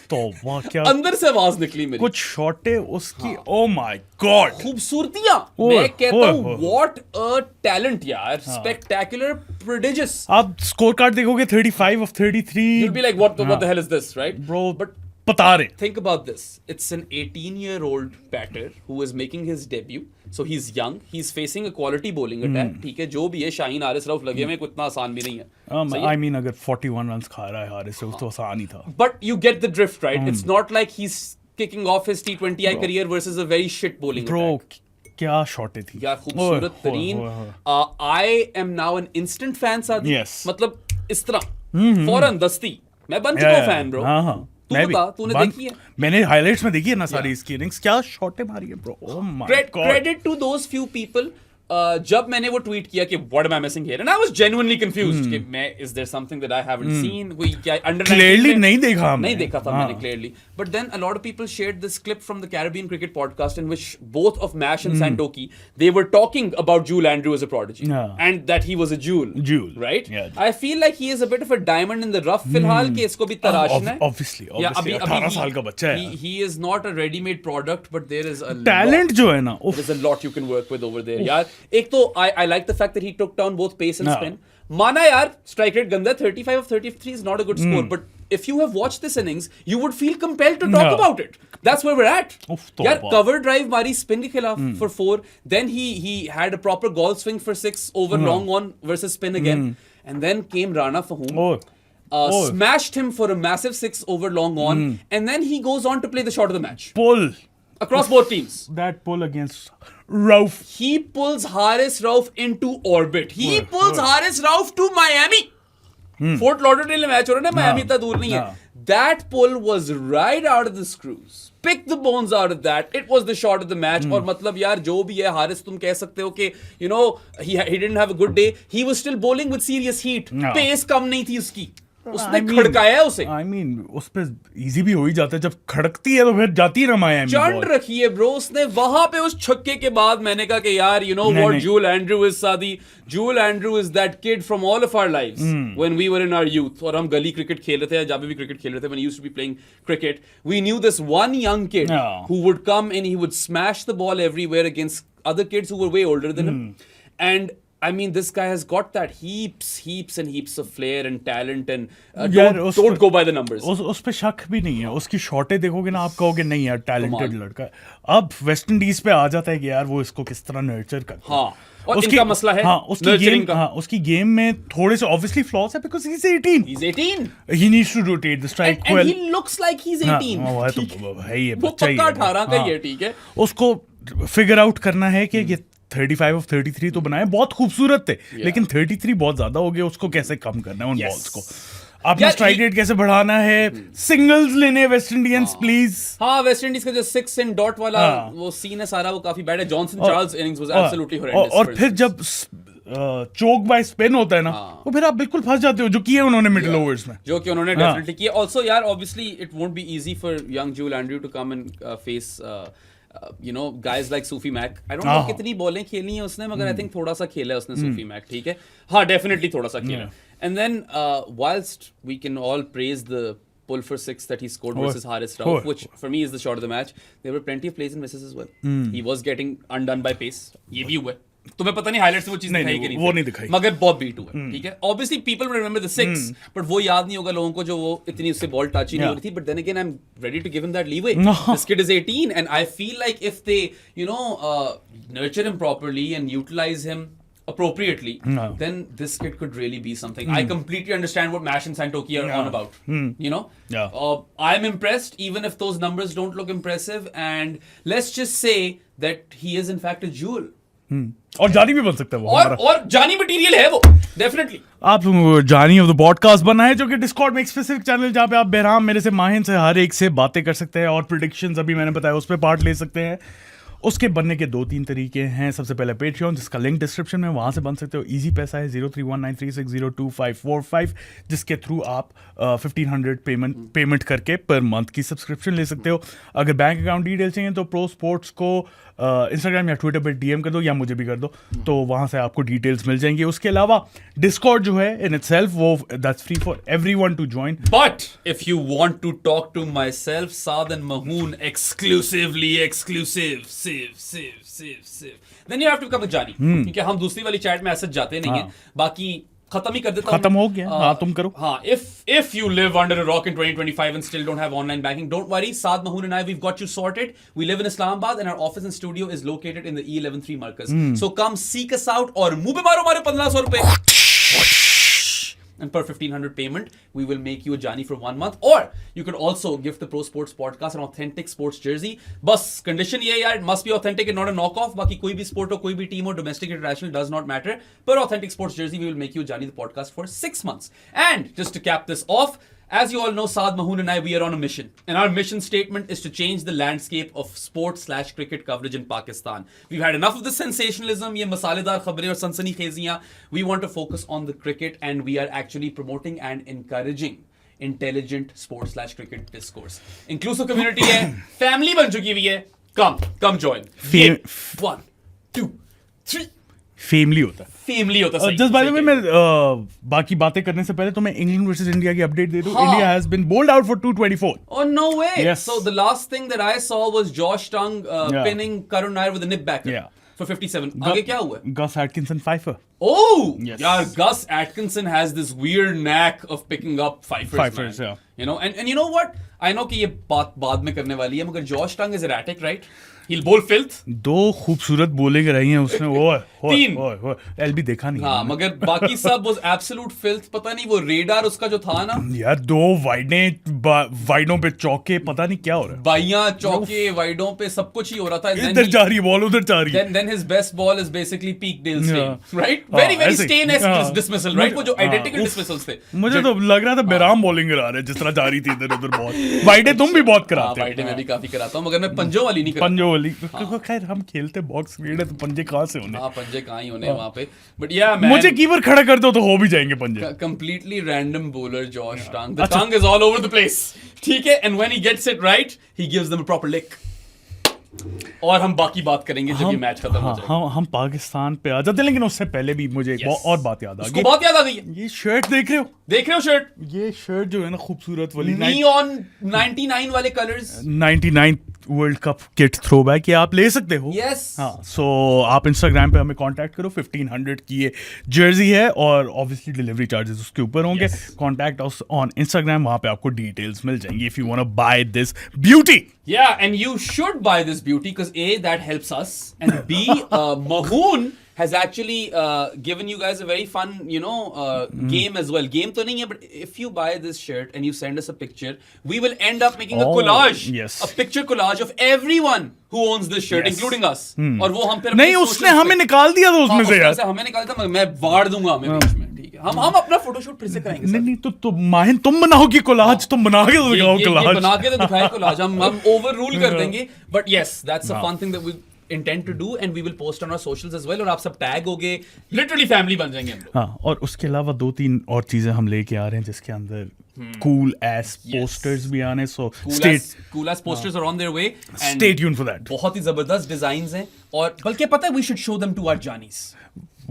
तो वाह क्या अंदर से आवाज निकली मेरी, कुछ शॉटे उसकी, oh my god, खूबसूरतियां, मैं कहता हूँ what a talent यार, spectacular, prodigious. आप स्कोर कार्ड देखोगे 35 of 33, you'll be like what the hell is this, right bro? But बता रहे, think about this, it's an 18-year-old batter who is making his debut, so he's young, he's facing a quality bowling attack, ठीक है, जो भी है, शाहीन हारिस रऊफ लगे में इतना आसान भी नहीं है, I mean अगर 41 रन्स खा रहा है हारिस रऊफ तो आसान ही था, but you get the drift, right? It's not like he's kicking off his T20I career versus a very shit bowling attack. क्या शॉटे थी यार, खूबसूरत तरीन. I am now an instant fan, सादी, मतलब इस तरह फौरन दस्ती मैं बन चुका हूँ फैन, ब्रो, तू मैं भी बता, तूने देखी है? मैंने हाइलाइट्स में देखी है ना सारी Yeah. इसकी इनिंग्स, क्या शॉटें मारी है bro, oh my God. Credit to those few people. जब मैंने वो ट्वीट किया कि what am I missing here and I was genuinely confused कि मैं is there something that I haven't seen, कोई क्या अंडर Clearly नहीं देखा हमने। नहीं देखा था हाँ। मैंने clearly, but then a lot of people shared this clip from the Caribbean cricket podcast in which both of Mash and Santokie they were talking about Jewel Andrew as a prodigy Yeah. And that he was a Jewel right. Yeah. I feel like he is a bit of a diamond in the rough फिलहाल कि इसको भी तराशना है। Obviously, 18 साल का बच्चा है। he is not a ready made product, but there is a talent जो है ना, उफ, there's a lot you can work with over there यार। एक तो I like the fact that he took down both pace and हाँ। spin. माना यार strike rate गंदा, 35 of 33 is not a good score, but if you have watched this innings you would feel compelled to talk Yeah. about it. That's where we're at. उफ, तो यार बात। cover drive मारी spin के खिलाफ for 4, then he had a proper golf swing for 6 over long on versus spin again, and then came Rana Fahum. Oh, Smashed him for a massive 6 over long on, and then he goes on to play the shot of the match pull, across both teams. that pull against Rauf. He pulls Haris Rauf into orbit. He pulls Haris Rauf to Miami. Fort Lauderdale में match हो रहा है ना, Miami इतना दूर नहीं है. That pull was right out of the screws. Pick the bones out of that. It was the shot of the match. और मतलब यार जो भी है हारिस, तुम कह सकते हो कि you know he didn't have a good day. He was still bowling with serious heat. Pace कम नहीं थी उसकी. उसने खड़काया उसे। I mean, उस पे इजी भी हो ही जाता है, जब खड़कती है तो फिर जाती है ना मायामी। चंड रखी है ब्रो उसने वहां पे उस छक्के के बाद। मैंने कहा कि यार you know what, Jewel Andrew is Saadi. Jewel Andrew is that kid from all of our lives when we were in our youth. और हम गली क्रिकेट खेल रहे थे, जब भी क्रिकेट खेल रहे थे, when we used to be playing cricket, we knew this one young kid who would come and he would smash the ball everywhere against other kids who were way older than him. And I mean, this guy has got that heaps and heaps of flair and talent, and don't go by the numbers. उस पे शक भी नहीं है, उसकी शॉटें देखोगे ना आप कहोगे नहीं यार टैलेंटेड लड़का है। अब वेस्ट इंडीज पे आ जाता है कि यार वो इसको किस तरह नर्चर करता है। हाँ, और इनका मसला है उसकी गेम में थोड़े से ऑब्वियसली फ्लॉज है because he's 18. He's 18. He needs to rotate the strike well. And he looks like he's 18. वो है तो है ये वो बच्चा ही पक्का है। 18 का ही है, ठीक है। उसको फिगर आउट करना है कि ये 35 of 33 तो बनाए, बहुत खूबसूरत थे, लेकिन 33 बहुत ज्यादा हो गए, उसको कैसे कम करना है उन बॉल्स को, अपना स्ट्राइक रेट कैसे बढ़ाना है, सिंगल्स लेने वेस्ट इंडियंस प्लीज। हाँ, वेस्ट इंडीज का जो 6 इन डॉट वाला वो सीन है सारा, वो काफी बैड है। Johnson Charles innings was absolutely horrendous. और फिर जब चोक बाय स्पिन होता है ना, वो फिर आप बिल्कुल फंस जाते हो, जो किया उन्होंने मिडिल ओवर्स में, जो कि उन्होंने डेफिनेटली किया। आल्सो यार obviously it won't be easy for young Jewel Andrew to come and face you know guys like Sufi Mac. I don't know कितनी बॉलें खेली हैं उसने, मगर I think थोड़ा सा खेला है उसने Sufi Mac, ठीक है। हाँ, डेफिनेटली थोड़ा सा खेला। And then whilst we can all praise the pull for 6 that he scored versus Haris Rauf, which for me is the shot of the match, there were plenty of plays and misses as well. He was getting undone by pace. ये भी हुआ है। तुम्हें पता नहीं highlights में वो चीज दिखाई कि नहीं, वो नहीं दिखाई, मगर बहुत बीट हुआ, ठीक है। Obviously people will remember the 6, but वो याद नहीं होगा लोगों को जो वो इतनी उससे बॉल टच ही नहीं हो रही थी। But then again I am ready to give him that leeway. This kid is 18 and I feel like if they you know nurture him properly and utilize him appropriately, then this kid could really be something. I completely understand what Mash and Santoki are on about. You know, I'm impressed even if those numbers don't look impressive, and let's just say that he is in fact a jewel. और जानी भी बन सकता है वो, और जानी material है वो डेफिनेटली। आप जानी ऑफ द पॉडकास्ट बना है, जो कि डिस्कॉर्ड में एक स्पेसिफिक चैनल जहाँ पे आप बेराम मेरे से, माहिन से, हर एक से बातें कर सकते हैं और प्रेडिक्शंस अभी मैंने बताया उस पर पार्ट ले सकते हैं। उसके बनने के 2-3 तरीके हैं। सबसे पहले पेट्रियन, जिसका लिंक डिस्क्रिप्शन में, वहाँ से बन सकते हो। इजी पैसा है 031936025545, जिसके थ्रू आप 1500 पेमेंट करके पर मंथ की सब्सक्रिप्शन ले सकते हो। अगर बैंक अकाउंट डिटेल चाहिए तो प्रो स्पोर्ट्स को इंस्टाग्राम या ट्विटर पर DM कर दो, या मुझे भी कर दो, तो वहाँ से आपको डिटेल्स मिल जाएंगी। उसके अलावा डिस्कॉर्ड जो है इन इटसेल्फ वो that's free for everyone to join. But if you want to talk to my self Saad and Mahoon exclusively then you have to become a Johnny, क्योंकि हम दूसरी वाली चैट में ऐसे जाते नहीं हैं। बाकी खत्म ही कर देता हूं। खत्म हो गया। हाँ, तुम करो। हाँ, if you live under a rock in 2025 and still don't have online banking, don't worry. Saad Mahoon and I, we've got you sorted. We live in Islamabad and our office and studio is located in the E113 Markaz. So come seek us out और मुंह पे मारो हमारे 1500 रुपए। And per 1500 payment, we will make you a Johnny for 1 month. Or you could also give the Pro Sports Podcast an authentic sports jersey. बस condition ये यार, it must be authentic and not a knockoff. बाकी कोई भी sport हो, कोई भी team हो, domestic international does not matter. Per authentic sports jersey, we will make you a Johnny the podcast for 6 months. And just to cap this off, As you all know, Saad Mahoon and I, we are on a mission. And our mission statement is to change the landscape of sports/cricket coverage in Pakistan. We've had enough of the sensationalism, ye masaledar khabrein aur sansani kheziyan. We want to focus on the cricket, and we are actually promoting and encouraging intelligent sports/cricket discourse. Inclusive community hai, family ban chuki hui hai. Come join. One, two, three. Family होता है, family होता है. Just by the way मैं बाकी बातें करने से पहले तो मैं इंग्लैंड वर्सेस इंडिया की अपडेट दे दूं. India has been bowled out for 224. Oh, no way. Yes. So the last thing that I saw was Josh Tongue pinning Karun Nair with a nip backer for 57. आगे क्या हुआ? Gus Atkinson fifer. Oh! Yes. Yeah, Gus Atkinson has this weird knack of picking up fifers, yeah. You know, and you know what? I know कि ये बात बाद में करने वाली है, मगर Josh Tongue is erratic, right? He'll bowl filth. दो खूबसूरत बोलेंगे रही हैं उसने. तीन. एलबी देखा नहीं. हाँ, मगर बाकी सब was absolute filth. पता नहीं वो रेडार उसका जो था ना. यार दो वाइडों पे चौके, पता नहीं क्या हो रहा है. बाइयां चौके वाइडों पे सब कुछ ही हो रहा था. इधर जा रही है बॉल, उधर जा रही है. Then his best ball is basically peak Dale Steyn, right? Very Steyn-esque dismissal, right? वो जो identical dismissals थे. मुझे तो लग रहा था बेराम बॉलिंग करा रहे जिस तरह जा रही थी इधर उधर बॉल. वाइडे तुम भी बहुत कराते हो. वाइडे मैं भी काफी कराता हूँ, मगर मैं पंजों वाली नहीं करता. पंजों वाली खैर हम खेलते बॉक्स क्रिकेट है तो पंजे कहाँ से होने. हाँ, पंजे कहाँ ही होने वहाँ पे. But yeah, man. मुझे कीपर खड़ा कर दो तो हो भी जाएंगे पंजे. Completely random bowler Josh Tongue. The tongue is all over the place. ठीक है, and when he gets it right, he gives them a proper lick. और हम बाकी बात करेंगे जब ये मैच खत्म हो जाएगा. हम पाकिस्तान पे आ जाते हैं, लेकिन उससे पहले भी मुझे एक और बात याद आ गई. बात याद आ गई है. ये शर्ट देख रहे हो शर्ट. ये शर्ट जो है ना खूबसूरत वाली नियॉन 99 वाले colours. 99 world cup kit throwback, ये आप ले सकते हो. यस. हाँ, सो आप इंस्टाग्राम पे हमें कांटेक्ट करो. 1500 की ये जर्सी है और ऑब्वियसली डिलीवरी चार्जेस उसके ऊपर होंगे. कॉन्टैक्ट अस ऑन इंस्टाग्राम, वहां पे आपको डिटेल्स मिल जाएंगी if you want to buy this beauty. Yeah, and you should buy this beauty because A, that helps us, and B, Mahoon has actually given you guys a very fun, game as well. Game to nahi hai, but if you buy this shirt and you send us a picture, we will end up making a collage, a picture collage of everyone who owns this shirt, including us. और वो हम फिर नहीं, उसने हमें निकाल दिया था उसमें से यार. हमें निकाल दिया, मैं वाड़ दूंगा हमें बीच में. ठीक है, हम अपना फोटोशूट फिर से कराएंगे. नहीं तो माहिन तुम बनाओ कि कोलाज, तुम बना के तो दिखाओ कोलाज. बना के तो दिखाए कोलाज. हम ओवर रूल कर देंगे. But yes, that's a fun thing that we intend to do, and we will post on our socials as well. और आप सब टैग होगे, literally family बन जाएंगे हम लोग. हाँ, और उसके अलावा 2-3 और चीजें हम लेके आ रहे हैं जिसके अंदर cool ass posters भी आने. So cool ass posters are on their way. Stay tuned for that. बहुत ही जबरदस्त डिजाइन्स हैं, और बल्कि पता है, we should show them to our Johnnies.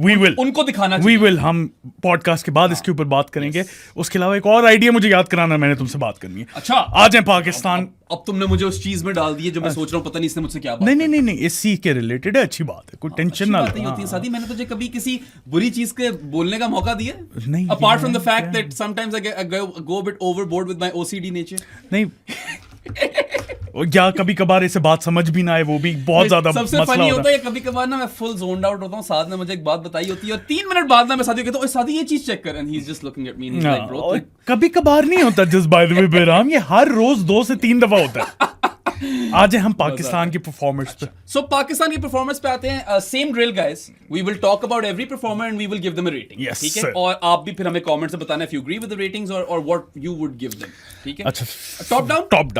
We will. उनको दिखाना We will. हम पॉडकास्ट के बाद इसके ऊपर बात करेंगे. उसके अलावा एक और आइडिया मुझे याद कराना, मैंने तुमसे बात करनी है. अच्छा, आज है पाकिस्तान. अब तुमने मुझे उस चीज में डाल दिया जो मैं सोच रहा हूँ, पता नहीं इसने मुझसे क्या बात. नहीं, इसी के रिलेटेड है. अच्छी बात है, कोई टेंशन ना नहीं होती है. सादी, मैंने तुझे कभी किसी बुरी चीज के बोलने का मौका दिया? नहीं. Apart from the fact that sometimes I go a bit overboard with my OCD nature. नहीं. या कभी कभार ऐसे बात समझ भी ना आए, वो भी बहुत ज्यादा सबसे फनी होता है. कभी कभार ना मैं फुल जोन्ड आउट होता हूँ, साद ने मुझे एक बात बताई होती है और 3 मिनट बाद ना मैं सादी को कहता हूँ, सादी ये चीज चेक कर, and he is just looking at me and he is like, bro. कभी कभार नहीं होता जस्ट बाय द वे बेराम, ये हर रोज 2 से 3 दफा होता है. आज हम पाकिस्तान की परफॉर्मेंस पे. सो पाकिस्तान की परफॉर्मेंस पे आते हैं. Same drill guys, we will talk about every performer and we will give them a rating. ठीक है, और आप भी फिर हमें कमेंट्स में बताना if you agree with the ratings और what you would give them. ठीक है. अच्छा, top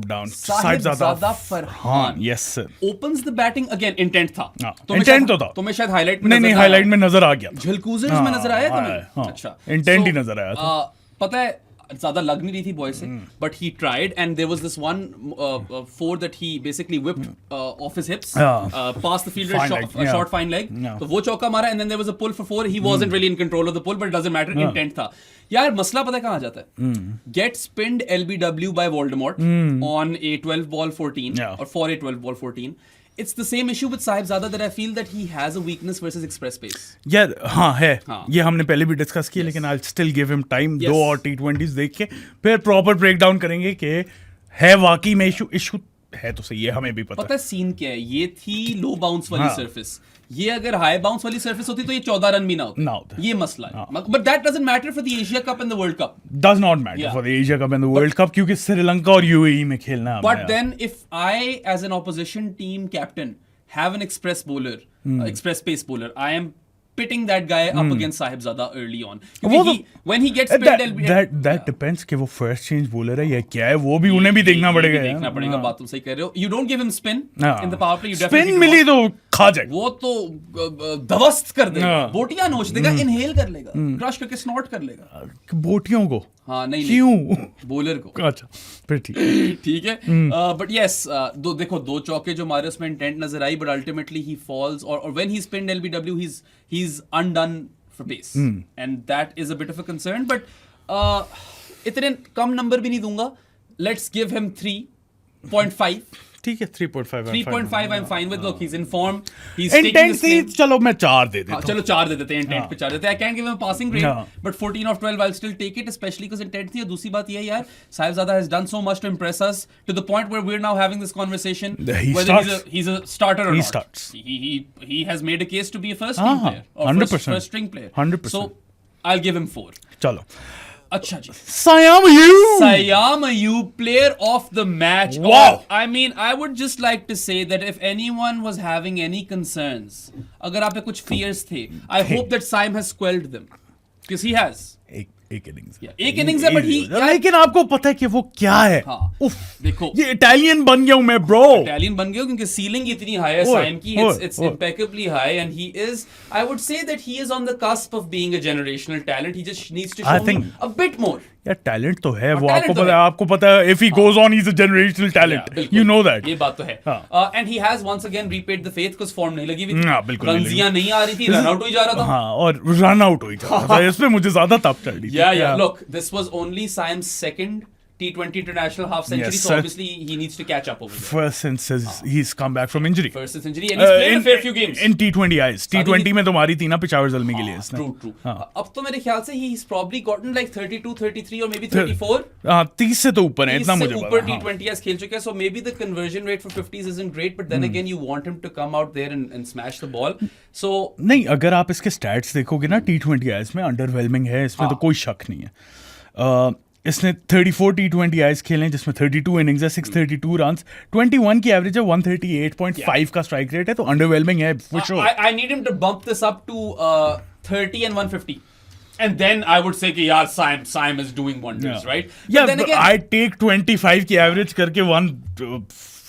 down Sahibzada Farhan. Yes sir. Opens the batting again. Intent था. इंटेंट तो था. तुम्हें शायद हाईलाइट में नहीं, हाईलाइट में नजर आ गया. झलकूजर्स में नजर आया तुम्हें? अच्छा, इंटेंट ही नजर आया था. पता है, ज्यादा लग नहीं रही थी बॉय से, but he tried and there was this one four that he basically whipped off his hips past the fielder short fine leg. तो वो चौका मारा and then there was a pull for 4. He wasn't really in control of the pull, but it doesn't matter. Intent था. यार मसला पता है कहां आ जाता है? Gets pinned LBW by Voldemort on a 12 ball 14 or for a 12 ball 14. It's the same issue with Sahibzada that I feel that he has a weakness versus express pace. यार हाँ है. ये हमने पहले भी डिस्कस किया, लेकिन I'll still give him time. 2 और T20s देख के फिर प्रॉपर ब्रेक डाउन करेंगे कि है वाकई में इशू है तो सही है. हमें भी पता है सीन क्या है. ये थी लो बाउंस वाली सरफेस. ये अगर हाई बाउंस वाली सरफेस होती तो ये 14 रन भी ना होता. ये मसला है. But that doesn't matter for the Asia Cup and the World Cup. Does not matter for the Asia Cup and the World Cup, क्योंकि श्रीलंका और UAE में खेलना है. But then if I as an opposition team captain have an express pace bowler, I am pitting that guy up against Sahibzada early on. वो Because when he gets pinned, that depends कि वो first change bowler है या क्या है, वो भी उन्हें भी देखना पड़ेगा। देखना पड़ेगा, बात तुम सही कर रहे हो। You don't give him spin in the power play. You spin definitely मिली तो खा जाएगा। वो तो दवस्त कर देगा, बोटियां नोच देगा, इनहेल कर लेगा, क्रश करके स्नॉट कर लेगा। बोटियों को हाँ नहीं क्यों? बॉलर को। अच्छा फिर ठीक। ठीक है, बट यस देखो दो चौके जो मारे उसमें इंटेंट नजर आई, बट अल्टीमेटली ही फॉल्स, और when he spinned LBW he is undone for pace, and that is a bit of a concern. But इतने कम नंबर भी नहीं दूंगा, लेट्स गिव हिम 3.5। ठीक है 3.5 3.5 I'm fine with. Look, he's in form. He's taking intent this से game. चलो मैं 4 दे देता हाँ, हूँ। चलो 4 दे देते हैं, इंटेंट पे 4 देते हैं। I can't give him a passing grade, हाँ। but 14 of 12 I'll still take it, especially because intent थी। और दूसरी बात ये है यार, Sahibzada has done so much to impress us to the point where we're now having this conversation He whether starts. he's a starter or He not. starts. He has made a case to be a first team player or 100%. first string player. 100%. So I'll give him 4. चलो अच्छा जी, Siam you Siam Ayub, player of the match. Wow. I mean, I would just like to say that if anyone was having any concerns, अगर आप पे कुछ fears थे, I hope that Siam has quelled them, because he has. एक innings एक innings है, but he- लेकिन आपको पता है कि वो क्या है। हाँ, उफ देखो ये इटालियन बन गया हूं मैं ब्रो। इटालियन बन गए हो क्योंकि सीलिंग इतनी हाई है ओए, साइम की, it's ओए। impeccably high, and he is, I would say that he is on the cusp of being a generational talent. He just needs to I show me think- a bit more. यार talent तो है, वो talent आपको तो पता है। है, आपको पता है if he goes on he is a generational Yeah, talent, बिल्कुल। You know that. ये बात तो है। हाँ। And he has once again repaid the faith because form नहीं लगी हुई थी। हाँ, बिल्कुल नहीं लगी। रंजियां नहीं आ रही थी, रन आउट हो ही जा रहा था। हाँ और रन आउट हो ही जाता था, इसमें मुझे ज्यादा तप चढ़ रही थी। Yeah. Look, this was only Siam's second T20 international half century, Yes, so sir. obviously he needs to catch up over there. First since he's come back from injury. First is injury, and he's played a fair few games. in T20 eyes, T20 में तो मारी थी ना पिशावर ज़ल्मी के लिए हाँ, इसने। true. हाँ। अब तो मेरे ख्याल से he's probably gotten like 32, 33 or maybe 34. हाँ 30 से तो ऊपर है, इतना इससे मुझे ऊपर पता है। हाँ। T20s खेल चुके हैं, so maybe the conversion rate for 50s isn't great, but then again you want him to come out there and smash the ball. So नहीं, अगर आप इसके स्टैट्स देखोगे ना T20 आइज में अंडरवेलमिंग है, इसमें तो कोई शक नहीं है। इसने 34 T20 आइज खेले हैं जिसमें 32 इनिंग्स है, 632 रन्स, 21 की एवरेज है, 138.5 का स्ट्राइक रेट है, तो अंडरवेलमिंग है for sure. I need him to bump this up to 30 and 150. And then I would say कि यार Siam is doing wonders, right? Yeah, But then but again, I take 25 की average करके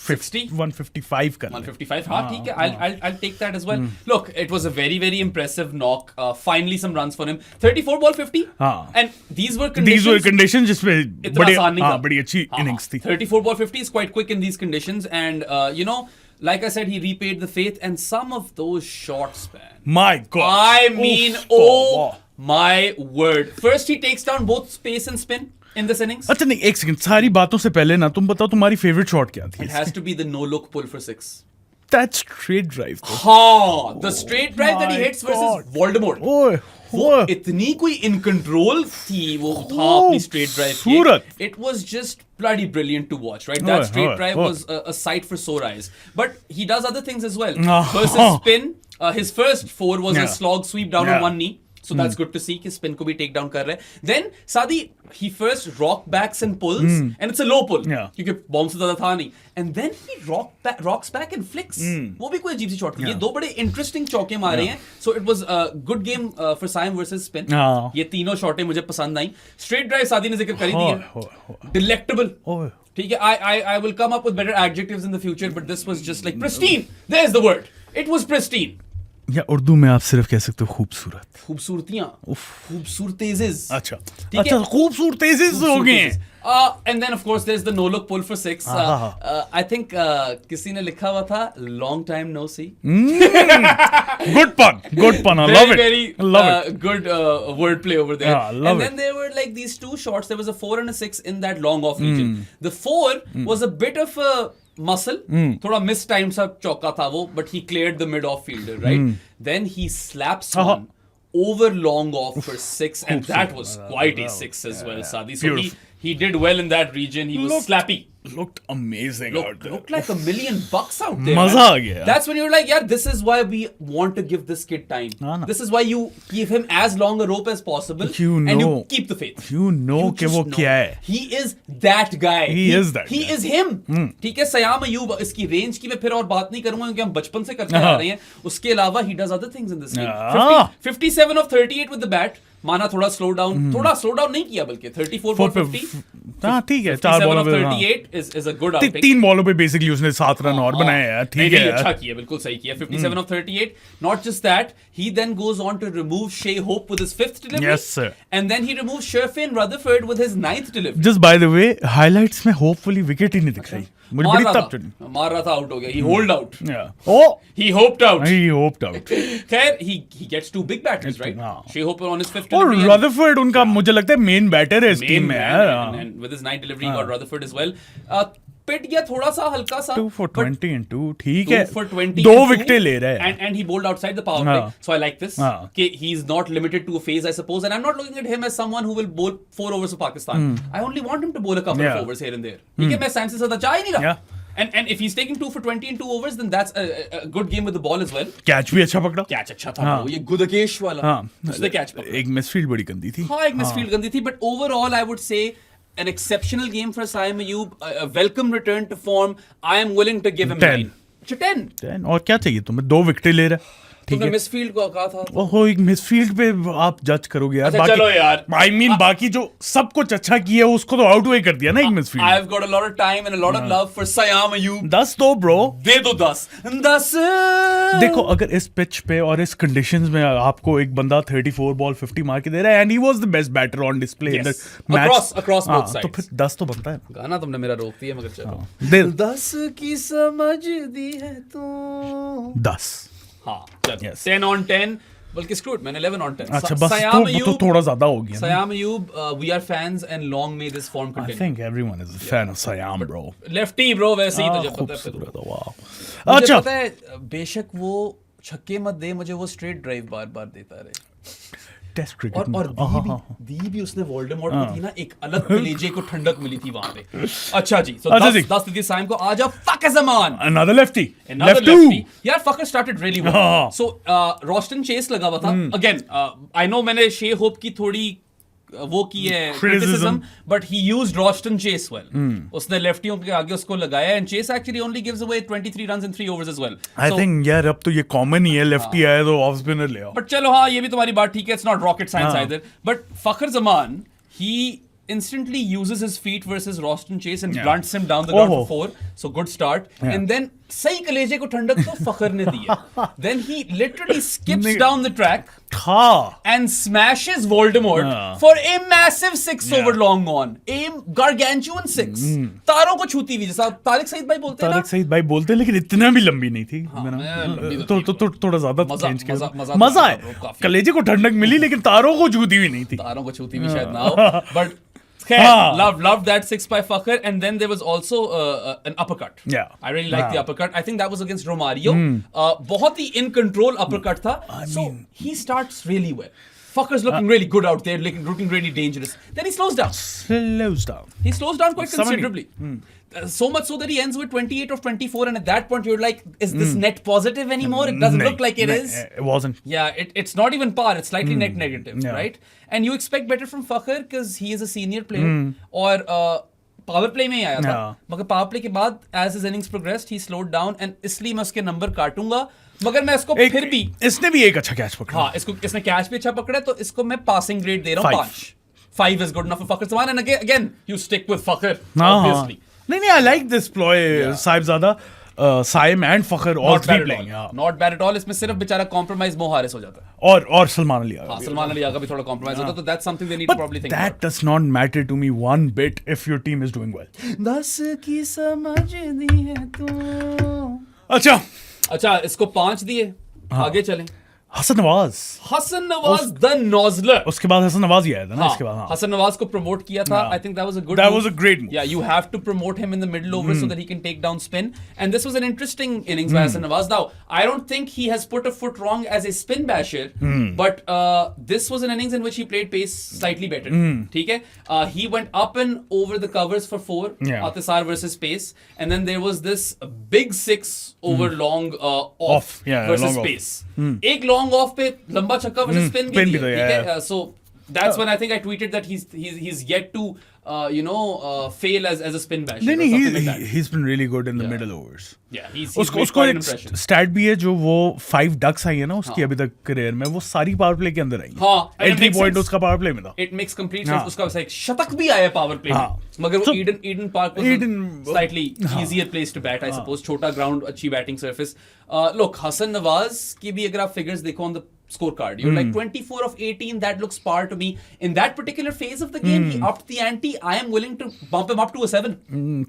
60? 155 कर ले। 155, हाँ ठीक है, I'll take that as well. Look, it was a very, very impressive knock. Finally some runs for him. 34 ball 50. हाँ। And these were These were conditions. conditions जिसमें इतना बड़े आसान नहीं था। बड़ी अच्छी इनिंग्स थी। 34 ball 50 is quite quick in these conditions, and you know, like I said, he repaid the faith, and some of those shots, man. My God. I mean, Oof, oh wow. my word! First, he takes down both space and spin in this innings. अच्छा नहीं, एक second, सारी बातों से पहले ना तुम बताओ तुम्हारी फेवरेट शॉट क्या थी? It has to be the no look pull for 6. That straight drive though. हाँ, the straight drive that he my hits versus God. Voldemort. ओए वो ओए इतनी कोई इन कंट्रोल थी, वो था अपनी स्ट्रेट ड्राइव सूरत। की. It was just bloody brilliant to watch, right? That ओए, straight ओए, drive ओए। was a sight for sore eyes. But he does other things as well. हाँ। Versus spin, his first 4 was a Yeah. slog sweep down on Yeah. one knee. So that's good to see कि spin को भी take down कर रहा है. Then Sadi, he first rock backs and pulls, and it's a low pull. Yeah. क्योंकि bomb से ज़्यादा था नहीं. And then he rocks back and flicks. वो भी कोई अजीब सी शॉट थी. ये दो बड़े इंटरेस्टिंग चौके मारे हैं. So it was a good game for Siam versus spin. हाँ। ये तीनों शॉटें मुझे पसंद आई. Straight drive सादी ने जिक्र कर ही ओए, दिया. ओए, ओए। Delectable. ओए। ठीक है, I will come up with better adjectives in the future, but this was just like pristine. There's the word. It was pristine. या उर्दू में आप सिर्फ कह सकते हो खूबसूरत। खूबसूरतियां, खूबसूरतेज़। अच्छा ठीक है। अच्छा, खूबसूरतेज़ हो गए हैं। And then of course there's the no look pull for 6. I think किसी ने लिखा हुआ था long time no see. Good pun, I love it. Very love it. good wordplay over there. Yeah, love and it. then there were like these two shots. There was a 4 and a 6 in that long off region. The 4 was a bit of a muscle. थोड़ा mistimed सा चौका था वो, but he cleared the mid off fielder, right? Then he slaps one over long off for 6, and that was quite a 6 as well, Sadi. So Beautiful. he did well in that region. He was slappy. looked amazing out there. Looked like $1 million out there. मजा man. आ गया. That's when you're like, yeah, this is why we want to give this kid time. हाँ ना. This is why you give him as long a rope as possible, You and you know. keep the faith. You know कि just वो know. क्या है. He is that guy. He is that He guy. is him. ठीक है, Siam Ayub, इसकी range की मैं फिर और बात नहीं करूंगा क्योंकि हम बचपन से करते आ रहे हैं. उसके अलावा he does other things in this game. Ah. 57 of 38 with the bat. माना थोड़ा स्लो डाउन नहीं किया बल्कि 34 for 50. हाँ ठीक है, 4 57 बॉलों of पे. हाँ. 38 is a good outing. 3 बॉलों पे बेसिकली उसने 7 रन और बनाए हैं. ठीक नहीं, है. अच्छा किया, बिल्कुल सही किया. 57 of 38. Not just that, he then goes on to remove Shea Hope with his 5th delivery. Yes, sir. And then he removes Sherfin Rutherford with his 9th delivery. Just by the way, highlights में hopefully wicket ही नहीं दिख रही. मुझे बड़ी तब मार रहा था, आउट हो गया. He holed out. Oh, He hoped out. he hoped out. खैर, he gets 2 big batters, right? हाँ. Shea Hope on his 5th और delivery. रदरफोर्ड उनका मुझे लगता है मेन बैटर है इस टीम में. And with his 9th delivery, he got Rutherford as well. पिट गया थोड़ा सा, हल्का सा. 2 for 20 and 2 ठीक 2 है. for 20 2 and 2, विकेटें ले रहा है. and he bowled outside the power play. हाँ. So I like this. हाँ. कि he's not limited to a phase, I suppose, and I'm not looking at him as someone who will bowl 4 overs for Pakistan. I only want him to bowl a couple Yeah. of overs here and there. ठीक है, मैं Sam से ज्यादा चाह ही नहीं रहा. Yeah. And if he's taking 2 for 20 in 2 overs, then that's a good game with the ball as well. Catch भी अच्छा पकड़ा. कैच अच्छा था. हाँ. ये गुदकेश वाला. हाँ. उसने कैच पकड़ा. एक मिसफील्ड बड़ी गंदी थी. हाँ, एक मिसफील्ड गंदी थी, but overall I would say an exceptional game for Saim Ayub, a welcome return to form. I am willing to give him 10. 9. अच्छा, 10. और क्या चाहिए तुम्हें? 2 विकेटें ले रहा है. ठीक तुमने है. मिसफील्ड को कहा था. ओहो, एक मिसफील्ड पे आप जज करोगे यार. अच्छा, चलो यार. I mean, बाकी जो सब कुछ अच्छा किया है उसको तो आउट वे कर दिया ना एक misfield. I've got a lot of time and a lot of love for Saim Ayub. 10 दो ब्रो. दे दो 10. 10. देखो, अगर इस पिच पे और इस कंडीशंस में आपको एक बंदा 34 बॉल 50 मार के दे रहा है and he was the best batter on display in the Yes. Match. Across both sides. तो फिर 10 तो बनता है. गाना तुमने मेरा रोक दिया, मगर चलो. दिल 10 की समझ दी है तू. 10. हाँ, चलो. Yes. 10 on 10. बल्कि screwed, मैंने 11 on 10. अच्छा, बस Saim तो Ayub, थोड़ा ज्यादा हो गया. Saim Ayub, we are fans and long may this form I continue. think everyone is a fan of Saim, bro. Lefty bro, वैसे ही तो जब पता है. खूबसूरत है, वाह. मुझे अच्छा, पता है, बेशक वो छक्के मत दे, मुझे वो स्ट्रेट ड्राइव बार बार देता रहे. टेस्ट क्रिकेट और दी भी उसने वोल्डेमॉर्ट को थी ना, एक अलग कलेजे को ठंडक मिली थी वहां पे. अच्छा जी, so 10 दी साइम को. आ जाओ fuck Zaman. another lefty. Another Left lefty. two. यार, फकर स्टार्टेड रियली वेल. हाँ. सो रोस्टन चेस लगा हुआ था. अगेन आई नो मैंने शे होप की थोड़ी वो की है criticism, but he used Roston Chase well. उसने लेफ्टियों के आगे उसको लगाया and Chase actually only gives away 23 runs इन 3 overs as well. I think यार अब तो ये कॉमन ही है, लेफ्टी आया तो ऑफ स्पिनर ले आओ. बट चलो, हाँ, ये भी तुम्हारी बात ठीक है. It's not rocket science either. But Fakhar Zaman, he instantly uses his feet versus Roston Chase and blunts him down the ground for 4. So good start. And then सही कलेजे को ठंडक तो फखर ने दी है. Then he literally skips down the track and smashes Voldemort for a massive 6 over long on. A gargantuan 6. तारों को छूती हुई, जैसा तारिक सईद भाई बोलते हैं ना. तारिक सईद भाई बोलते हैं, लेकिन इतना भी लंबी नहीं थी. तो थोड़ा ज्यादा चेंज किया. मजा है. कलेजे को ठंडक मिली लेकिन तारों को छूती हुई नहीं थी. तारों को छूती हुई शायद ना हो, but loved that 6 by Fakhar. And then there was also an uppercut. Yeah. I really liked the uppercut. I think that was against Romario. बहुत ही in control uppercut था. So he starts really well. Fakhar's looking really good out there, looking really dangerous. Then he slows down. He slows down quite considerably. So much so that he ends with 28 of 24, and at that point you're like, is this net positive anymore? It doesn't look like it is. It wasn't. Yeah, it's not even par. It's slightly net negative, right? And you expect better from Fakhar because he is a senior player. और power play में ही आया था, मगर power play के बाद as his innings progressed, he slowed down, and इसलिए मैं उसके नंबर काटूंगा. मगर मैं इसको फिर भी, इसने भी एक अच्छा कैच पकड़ा. हाँ, इसने कैच भी अच्छा पकड़ा, तो इसको मैं पासिंग ग्रेड दे रहा हूँ 5. 5 is good enough for Fakhar Zaman, and again you stick with Fakhar, obviously. नहीं, I like this ploy, Sahibzada, Saim and Fakhar, all three playing. Not bad at all. इसमें सिर्फ बेचारा compromise Mo Haris हो जाता है. और सलमान अली आगा. सलमान अली आगा भी थोड़ा compromise होता है, तो that's something they need to probably think about. That does not matter to me one bit if your team is doing well. 10 की समझ दी है तू. अच्छा, इसको 5 दिए. आगे चलें. हसन नवाज, हसन नवाज द नॉजलर. उसके बाद हसन नवाज ही आया था ना इसके बाद. हाँ. हसन नवाज को प्रमोट किया था. हाँ. I think that was a good That move. was a great move. Yeah, you have to promote him in the middle over so that he can take down spin. And this was an interesting innings by Hasan Nawaz. Now, I don't think he has put a foot wrong as a spin basher, but this was an innings in which he played pace slightly better. ठीक है? He went up and over the covers for 4. Yeah. Atisar versus pace, and then there was this big 6 over long off Yeah, versus long off. pace. एक long off पे लंबा छक्का versus spin भी spin भी दिया, था, ठीक yeah. है. So that's when I think I tweeted that he's yet to fail as a spin basher. नहीं or something like नहीं, that. he's been really good in the middle overs. Yeah, he's उसको made उसको quite an एक impression. Stat भी है जो वो 5 ducks आई है ना उसकी अभी तक करियर में, वो सारी पावर प्ले के अंदर आई. हाँ, and it entry makes point sense. उसका पावर प्ले में था. It makes complete हाँ. sense. उसका वैसा एक शतक भी आया पावर प्ले हाँ. में, मगर वो So, Eden park was Eden- a slightly easier place to bat, I suppose. छोटा ग्राउंड, अच्छी batting surface. Look, Hasan Nawaz की भी अगर आप फिगर्स देखो on the scorecard, you're like 24 of 18. That looks par to me. In that particular phase of the game, he upped the ante. I am willing to bump him up to a 7.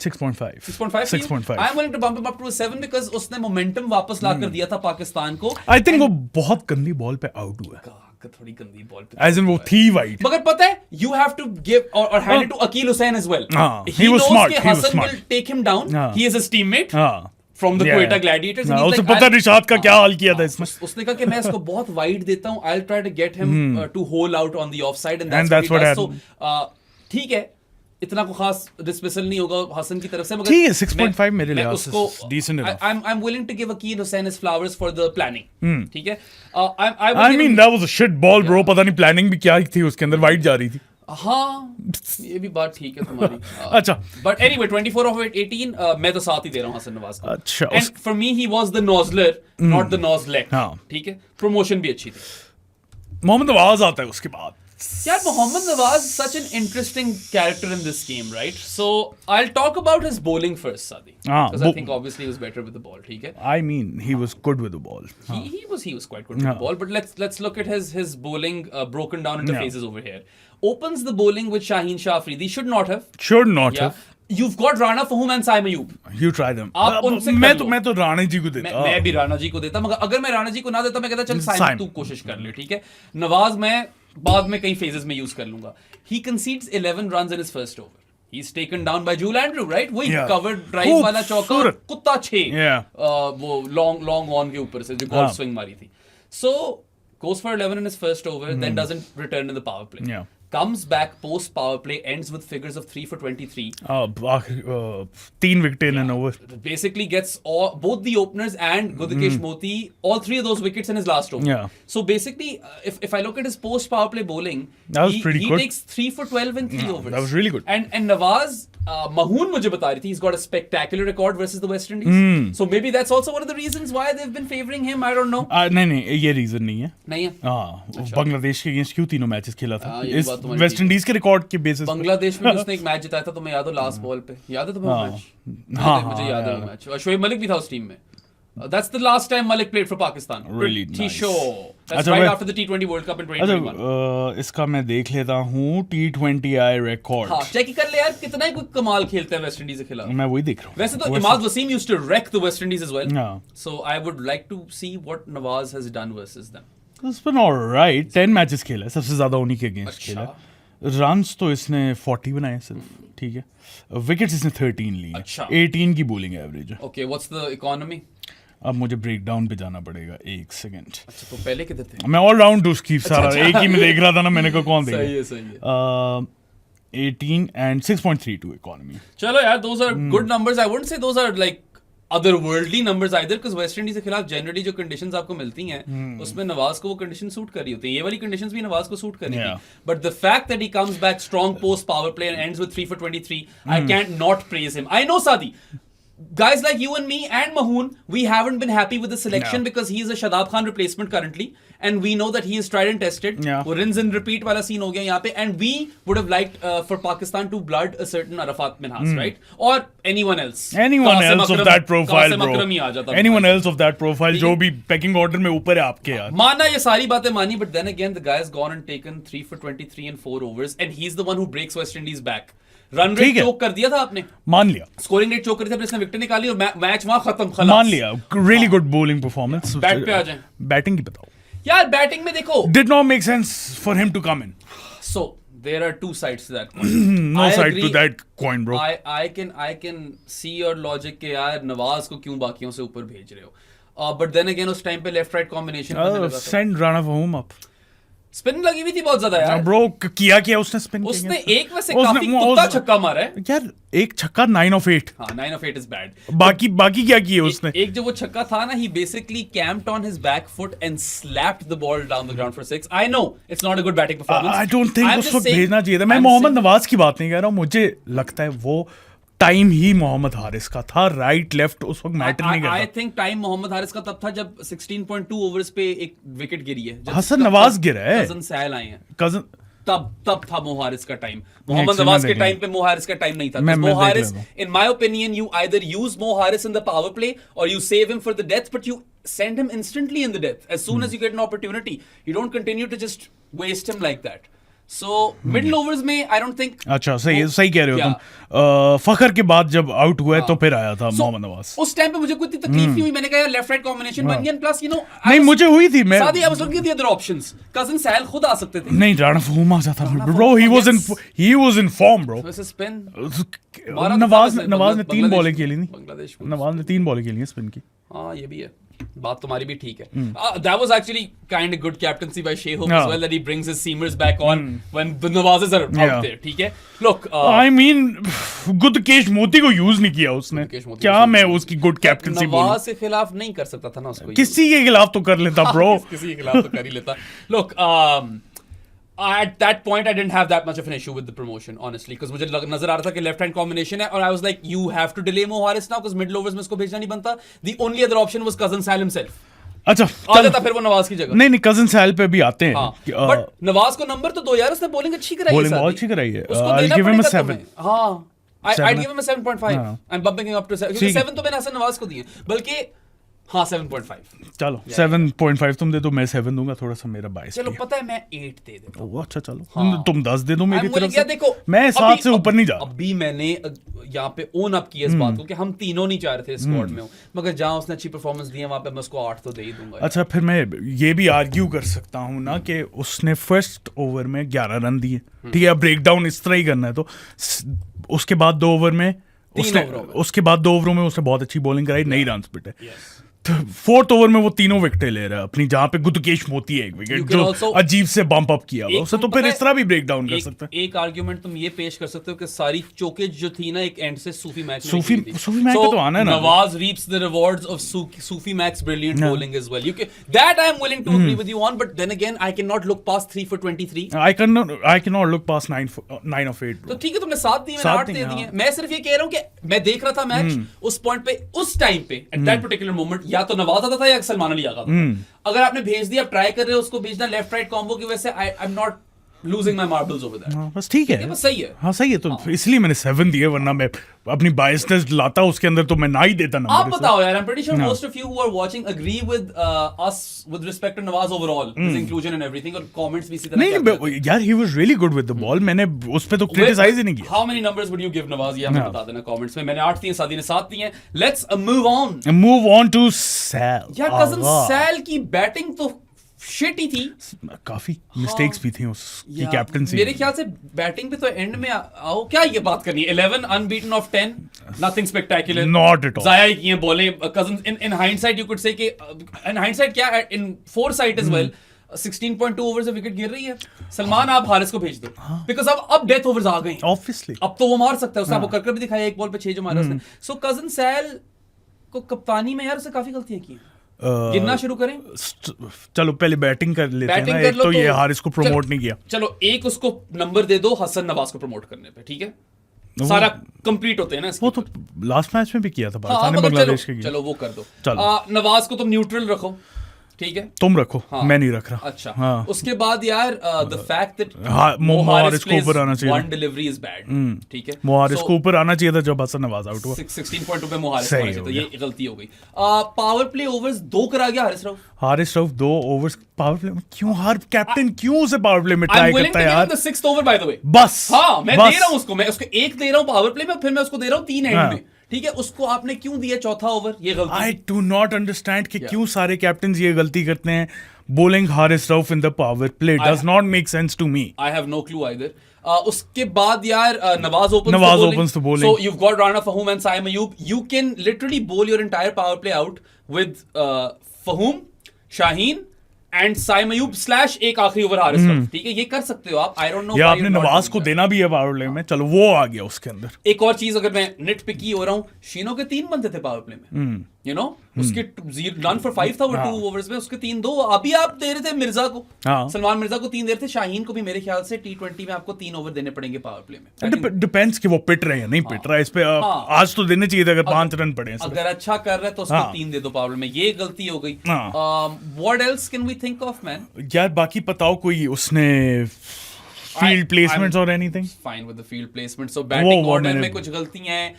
6.5. 6.5 for you? 6.5. I am willing to bump him up to a 7 because उसने momentum वापस ला कर दिया था पाकिस्तान को. I think वो बहुत गंदी ball पे आउट हुआ है. थोड़ी गंदी बॉल पे. एज इन वो थी वाइट. मगर पता है, you have to give or hand it to Akeal Hussain as well. हाँ, He he was knows smart, कि he was Hassan smart. will take him down. हाँ. He is his teammate हाँ. from the Yeah. Quetta Gladiators. and हाँ, he's उसे like, पता I'll- Rishad का क्या हाल किया था इसमें. उसने कहा कि मैं इसको बहुत वाइड देता हूँ. I'll try to get him to hole out on the offside, and that's And what that's he what does. So ठीक है, इतना को खास डिसमिसल नहीं होगा हसन की तरफ से, मगर ठीक है, 6.5 मेरे मैं लिहाज से उसको decent enough. I'm willing to give Akeal Hussain his flowers for the planning. ठीक है. I I will give mean him- that was a shit ball bro. पता नहीं प्लानिंग भी क्या थी उसके अंदर, वाइट जा रही थी. हाँ, ये भी बात ठीक है तुम्हारी. अच्छा. बट एनीवे 24 of 18, मैं तो साथ ही दे रहा हूँ हसन नवाज को. अच्छा, and for me he was the nozzler, not the नॉजलेक. हाँ. ठीक है, प्रमोशन भी अच्छी थी. मोहम्मद नवाज आता है उसके बाद. यार, Mohammad Nawaz such an interesting character in this game, right? So I'll talk about his bowling first, Sadi, हाँ, because I think obviously he was better with the ball. ठीक है. I mean, he was good with the ball. He was quite good with the ball, but let's look at his bowling broken down into Yeah. phases over here. Opens the bowling with Shaheen Shah Afridi. Should not have. Should not Yeah. have. You've got Rana Fahim and Saim Ayub. You try them. आप उनसे मैं कर तो लो. मैं तो राणा जी को देता. मैं भी राणा जी को देता, मगर अगर मैं राणा जी को ना देता, मैं कहता चल साइम साइम. तू कोशिश कर ले. ठीक है. नवाज मैं बाद में कई फेजेस में यूज कर लूंगा. He concedes 11 runs in his first over. He's taken down by Jule Andrew, right? वही Yeah. cover drive वाला चौका, खूबसूरत. कुत्ता 6. Yeah. वो long on के ऊपर से जो हाँ. golf swing मारी थी. So goes for 11 in his first over, then doesn't return in the power play. Yeah. Comes back post power play, ends with figures of 3 for 23. 3 wicket in an over. Basically gets both the openers and Gudikesh Moti, all 3 of those wickets in his last over. Yeah. So basically, if I look at his post power play bowling, That was pretty he good. takes 3 for 12 in 3 overs. that was really good. And Nawaz, Mahoon मुझे बता रही थी, he's got a spectacular record versus the West Indies. So maybe that's also one of the reasons why they've been favoring him. I don't know. नहीं ये reason नहीं है. नहीं है. हाँ, बांग्लादेश के अगेंस्ट क्यों तीनों मैचेस खेला था. हाँ, ये इस बात तुम्हारी वेस्ट ठीक है. इंडीज के रिकॉर्ड के बेसिस पे. बांग्लादेश में भी उसने एक मैच जिताया था, तुम्हें याद हो लास्ट बॉल पे? याद है तुम्हें वो मैच? हाँ, मुझे हाँ, याद है याद वो मैच. और शोएब मलिक भी था उस टीम में. That's the last time Malik played for Pakistan. Really Pretty nice. sure. That's अच्छा, right मैं- after the T20 World Cup in अच्छा 2021. इसका मैं देख लेता हूँ T20I रिकॉर्ड. हाँ, चेक ही कर ले यार, कितना ही कोई कमाल खेलता है वेस्ट इंडीज के खिलाफ. मैं वही देख रहा हूँ. वैसे तो Imad Wasim used to wreck the West Indies as well. हाँ. So I would like to see what Nawaz has done versus them. It's been alright. 10 matches खेला है, सबसे ज्यादा उन्हीं के अगेंस्ट अच्छा. खेला है. रन्स तो इसने 40 बनाए सिर्फ. ठीक है. विकेट्स इसने 13 लिए. अच्छा. 18 की बॉलिंग एवरेज है. Okay, what's the economy? अब मुझे ब्रेक डाउन पे जाना पड़ेगा. एक सेकंड. अच्छा, तो पहले किधर थे? मैं ऑल राउंड उसकी सारा अच्छा. एक ही में देख रहा था ना. मैंने कहा कौन सही देगा. है, सही है. 18 and 6.32 economy. चलो यार, those are good numbers. I wouldn't say those are like otherworldly numbers either, because West Indies के खिलाफ जनरली जो कंडीशंस आपको मिलती हैं, उसमें नवाज को वो कंडीशन सूट कर रही होती है. ये वाली कंडीशंस भी नवाज को सूट कर रही Yeah. थी. But the fact that he comes back strong post power play and ends with 3 for 23, I can't not praise him. I know, Sadi, guys like you and me and Mahoon, we haven't been happy with the selection No. because he is a Shadab Khan replacement currently, and we know that he is tried and tested. Yeah. वो rinse and repeat वाला scene हो गया यहाँ पे, and we would have liked for Pakistan to blood a certain Arafat Minhas, right? Or anyone else. Anyone Qasim else of Akram- that profile, Qasim bro. Akram ही आ जाता. Anyone else of that profile, ठीक जो है. भी packing order में ऊपर है आपके यार. माना ये सारी बातें मानी, but then again the guy has gone and taken 3 for 23 in 4 overs, and he's the one who breaks West Indies back. Run ठीक रेट है. चोक कर दिया था आपने, मान लिया. स्कोरिंग रेट चोक कर दिया, फिर इसने विकेट निकाली और मैच वहां खत्म. खलास. मान लिया. Really good bowling performance. Bat पे आ जाएं. बैटिंग की बताओ. यार बैटिंग में देखो, Did not make sense for him to come in. so there are two sides to that coin. No I side agree. to that coin, bro. I can see your logic के यार नवाज को क्यों बाकियों से ऊपर भेज रहे हो, but then again उस टाइम पे left right combination Send Rana for home up. Spin लगी हुई थी बहुत ज्यादा यार, Bro, किया उसने स्पिन उसने एक में से काफी कुत्ता छक्का मारा है यार, एक छक्का 9 of 8. हाँ 9 of 8 is bad. बाकी क्या किए उसने? एक जो वो छक्का था ना, he basically camped on his back foot and slapped the ball down the ground for 6. I know it's not a good batting performance. I don't think I'm उस just वक्त saying- भेजना चाहिए था. मैं I'm मोहम्मद saying- नवाज की बात नहीं कर रहा हूँ. मुझे लगता है वो टाइम ही मोहम्मद हारिस का था. राइट लेफ्ट उस वक्त मैटर नहीं I करता. think टाइम मोहम्मद हारिस का तब था जब 16.2 ओवर्स पे एक विकेट गिरी है, जब हसन नवाज गिरा है. कजन सहल आए हैं, कजन तब था मो हारिस का टाइम. मोहम्मद से नवाज मैं के देख टाइम पे मो हारिस का टाइम नहीं था. मैं मो देख हारिस, लेता हूँ. in my opinion, you either use Mo Harris in the power play or you save him for the death, but you send him instantly in the death as soon as you get an opportunity. You don't continue to just waste him like that. So middle overs में I don't think. अच्छा, सही कह रहे हो Yeah. तुम. फखर के बाद जब आउट हुए तो फिर आया था So, मोहम्मद नवाज. उस टाइम पे मुझे कोई इतनी तकलीफ नहीं हुई. मैंने कहा यार लेफ्ट राइट कॉम्बिनेशन बन गया, प्लस नहीं, मुझे हुई थी. मैं सादी I was looking at the other options. Cousin Sahal खुद आ सकते थे. नहीं, राणा फहूम आ जाता bro. He was in form bro. वैसे स्पिन नवाज ने 3 बॉलें खेली नहीं. बांग्लादेश नवाज ने 3 बॉलें खेली हैं स्पिन की. हाँ ये भी है, बात तुम्हारी भी ठीक है. That was actually kind of good captaincy by Shai Hope as well, that he brings his seamers back on when the Nawazes are out there. ठीक है. Look, I mean, गुदकेश मोती को यूज नहीं किया उसने. गुदकेश मोती क्या को मैं उसकी गुड कैप्टनसी नवाज बोलूं? से खिलाफ नहीं कर सकता था ना उसको. किसी के खिलाफ तो कर लेता ब्रो. किसी के खिलाफ तो कर ही लेता. Look, at that point I didn't have that much of an issue with the promotion honestly, because मुझे नजर आ रहा था कि लेफ्ट हैंड कॉम्बिनेशन है, और I was like you have to delay Mo Harris now because middle overs में इसको भेजना नहीं बनता. The only other option was Kazan Sal himself. अच्छा, आ जाता फिर वो नवाज की जगह. नहीं कजन सैल पे भी आते हैं. हाँ, बट नवाज को नंबर तो दो यार, उसने बॉलिंग अच्छी कराई है. बॉलिंग बहुत अच्छी कराई है. उसको I'll देना give him a पड़ेगा 7. तुम्हें. हाँ, I'd 7. give him a 7.5. हाँ. I'm bumping him up to 7. क्योंकि 7 तो मैंने हसन नवाज को दिए, बल्कि हाँ 7.5. चलो 7.5 तुम दे दो, मैं 7 दूंगा. थोड़ा सा मेरा बाइस. चलो पता है मैं 8 दे देता हूँ. अच्छा चलो, तुम 10 दे दो मेरी I'm तरफ willing- यार से. देखो, मैं 7 से अभी- ऊपर नहीं जा. अभी मैंने यहाँ पे ओन अप किया इस बात को कि हम तीनों नहीं चाह रहे थे स्क्वाड में हो, मगर जहाँ उसने अच्छी परफॉर्मेंस दी है वहाँ पे मैं उसको 8 तो दे ही दूंगा. अच्छा, फिर मैं ये भी आर्ग्यू कर सकता हूँ ना कि उसने फर्स्ट ओवर में 11 रन दिए. ठीक है, ब्रेक डाउन इस तरह ही करना है तो उसके बाद 2 ओवर में उसके बाद 2 ओवरों में उसने बहुत अच्छी बॉलिंग कराई, नई रन पिटे. फोर्थ ओवर में वो तीनों विकेटें ले रहा है अपनी, जहां पे गुदकेश मोती है एक विकेट जो अजीब से बम्प अप किया हुआ उसे, तो फिर इस तरह भी ब्रेक डाउन कर सकते हैं. एक आर्गुमेंट तुम ये पेश कर सकते हो कि सारी चोकेज जो थी ना एक एंड से सूफी मैच सूफी मैच पे तो आना है ना. Nawaz reaps the rewards of Sufi Mac's brilliant bowling as well. That I am willing to agree with you on, but then again I cannot look past 3 for 23. I cannot look past 9 of 8. तो ठीक है, तुमने 7 दिए, मैंने 8 दे दिए. मैं सिर्फ ये कह रहा हूँ कि मैं देख रहा था मैच उस पॉइंट पे, उस टाइम पे, एट दैट पर्टिकुलर मोमेंट, या तो नवाज आता था या सलमान अली आता था. अगर आपने भेज दिया, आप ट्राई कर रहे हो उसको भेजना लेफ्ट राइट कॉम्बो की वजह से, आई am not losing my marbles over that. बस ठीक है, बस सही है. हाँ सही है. तो इसलिए मैंने 7 दिए, वरना मैं अपनी बायसनेस लाता उसके अंदर तो मैं ना ही देता नंबर. आप बताओ यार, I'm pretty sure most of you who are watching agree with us with respect to Nawaz overall, his inclusion and everything, और comments भी इसी तरह. नहीं यार, he was really good with the ball. मैंने उस पे तो क्रिटिसाइज ही नहीं किया. How many numbers would you give Nawaz? ये हमें बता देना comments में. मैंने 8 दिए, सादी ने 7 दिए. Let's move on to Sal. यार कजन सैल की बैटिंग तो शिट ही थी. काफी मिस्टेक्स भी थी उसकी कैप्टनसी. मेरे ख्याल से बैटिंग पे तो एंड में आओ, क्या ये बात करनी है. 11 unbeaten of 10, nothing spectacular, not at all. जाया ही किए बॉलें. Cousin in hindsight you could say कि इन हाइंडसाइट क्या, in foresight as well, 16.2 over से विकेट गिर रही है. सलमान आप हारिस को भेज दो, बिकॉज अब डेथ ओवर्स आ गए. ऑब्वियसली अब तो वो मार सकता है. उसने आपको कर भी दिखाया, एक बॉल पे 6 जो मारा उसने. सो कजन सैल को कप्तानी में यार उससे काफी गलतियां की. गिनना शुरू करें. चलो पहले बैटिंग कर लेते हैं ना. एक तो ये हारिस को प्रमोट नहीं किया. चलो एक उसको नंबर दे दो हसन नवाज को प्रमोट करने पे, ठीक है. सारा कंप्लीट होते हैं ना. वो तो लास्ट मैच में भी किया था पाकिस्तान ने बांग्लादेश के. चलो वो कर दो. नवाज को तुम न्यूट्रल रखो, ठीक है. तुम रखो, मैं नहीं रख रहा. अच्छा, हाँ. उसके बाद यार the fact that Mo Harris को ऊपर आना चाहिए. वन डिलीवरी इज बैड, ठीक है. Mo Harris को ऊपर आना चाहिए था जब हसन नवाज आउट हुआ. 16.2 पे Mo Harris आना चाहिए, तो ये गलती हो गई. पावर प्ले ओवर्स 2 करा गया Haris Rauf 2 overs power play. क्यों हर कैप्टन क्यों उसे पावर प्ले में ट्राई करता है यार. 6th over by the way. बस हाँ, मैं दे रहा हूं उसको, मैं उसको 1 दे रहा हूं पावर प्ले में, फिर मैं उसको दे रहा हूं 3 एंड में, ठीक है. उसको आपने क्यों दिया चौथा ओवर, ये गलती. आई डू नॉट अंडरस्टैंड कि क्यों सारे कैप्टन ये गलती करते हैं. bowling Haris Rauf in the power play does not make sense to me. I have no clue either. उसके बाद यार Nawaz opens to bowling. So you've got Rana Fahum and Saim Ayub. You can literally bowl your entire power play out with Fahum, Shaheen and Saim Ayub / एक आखिरी over Haris Rauf. ठीक है, ये कर सकते हो आप. I don't know. या आपने नवाज को देना भी है पावर प्ले में. चलो वो आ गया उसके अंदर. एक और चीज अगर मैं निट पिकी हो रहा हूँ, शीनो के 3 बनते थे पावर प्ले में. यू नो उसके रन फॉर 5 था वो 2 ओवर्स में, उसके 3-2. अभी आप दे रहे थे मिर्जा को, सलमान मिर्जा को 3 दे रहे थे. शाहीन को भी मेरे ख्याल से T20 में आपको 3 ओवर देने पड़ेंगे पावर प्ले में. डिपेंड्स कि वो पिट रहे हैं नहीं पिट रहा है. इस पे आज तो देने चाहिए थे अगर 5 रन पड़े. अगर अच्छा कर रहा है तो उसको 3 दे दो पावर में. ये गलती हो गई. What else can we think of man? यार बाकी बताओ कोई उसने फील्ड प्लेसमेंट्स और anything. Fine with the field placement. So batting order में कुछ गलतियां हैं.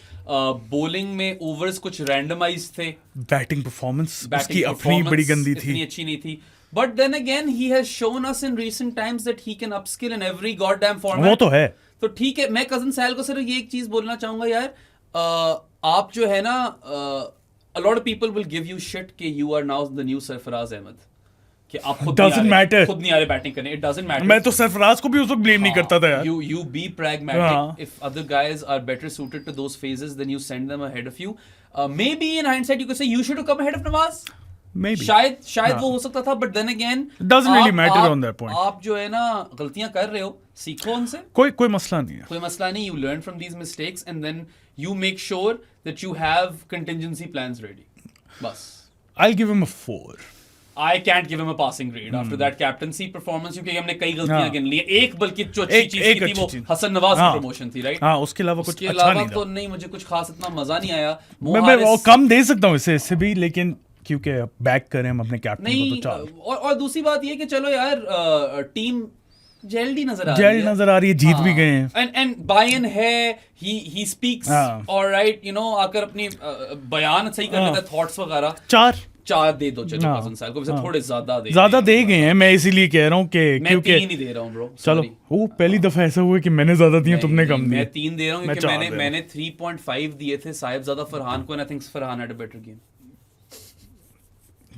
बॉलिंग में ओवर्स कुछ रैंडमाइज थे. बैटिंग परफॉर्मेंस उसकी अपनी बड़ी गंदी थी, इतनी अच्छी नहीं थी. But then again, he has shown us in recent times that he can upskill in every goddamn format. वो तो है. तो ठीक है, मैं कजन सैल को सिर्फ ये एक चीज बोलना चाहूंगा यार. आप जो है ना, a lot of people will give you shit कि you are now the new Sarfaraz Ahmad. कि आप खुद नहीं आ रहे बैटिंग करने. It doesn't matter. मैं तो सरफराज को भी उस वक्त ब्लेम नहीं करता था यार. You be pragmatic. If other guys are better suited to those phases, then you send them ahead of you. Maybe in hindsight you could say you should have come ahead of Nawaz. Maybe. शायद वो हो सकता था. But then again, it doesn't really matter on that point. आप जो है ना गलतियां कर रहे हो, सीखो उनसे. कोई मसला नहीं है. कोई मसला नहीं. You learn from these mistakes and then you make sure that you have contingency plans ready. बस. I'll give him a 4. I can't give him a passing grade after that captaincy performance, क्योंकि हमने कई गलतियां गिन ली. एक बल्कि जो अच्छी चीज की थी वो हसन नवाज की प्रमोशन थी, राइट? हाँ, उसके अलावा कुछ अच्छा नहीं था. तो नहीं, मुझे कुछ खास इतना मजा नहीं आया. मैं कम दे सकता हूँ इससे भी, लेकिन क्योंकि बैक करें हम अपने कैप्टन को तो चल. और दूसरी बात ये कि चलो यार टीम जेल्ड नजर आ रही है. जीत भी गए हैं एंड बायन है. He speaks alright, you know, आकर अपनी बयान सही कर लेता है, थॉट्स वगैरह. 4 दे दो चलो कजन साहब को. थोड़े ज्यादा दे गए हैं. मैं इसीलिए कह रहा हूँ कि क्योंकि नहीं दे रहा हूँ ब्रो. चलो वो पहली दफा ऐसा हुआ कि मैंने ज्यादा दिए, तुमने कम दिए. मैं 3 दे रहा हूँ क्योंकि मैंने 3.5 दिए थे साहिब ज़्यादा फरहान को. And I think Farhan had a better game.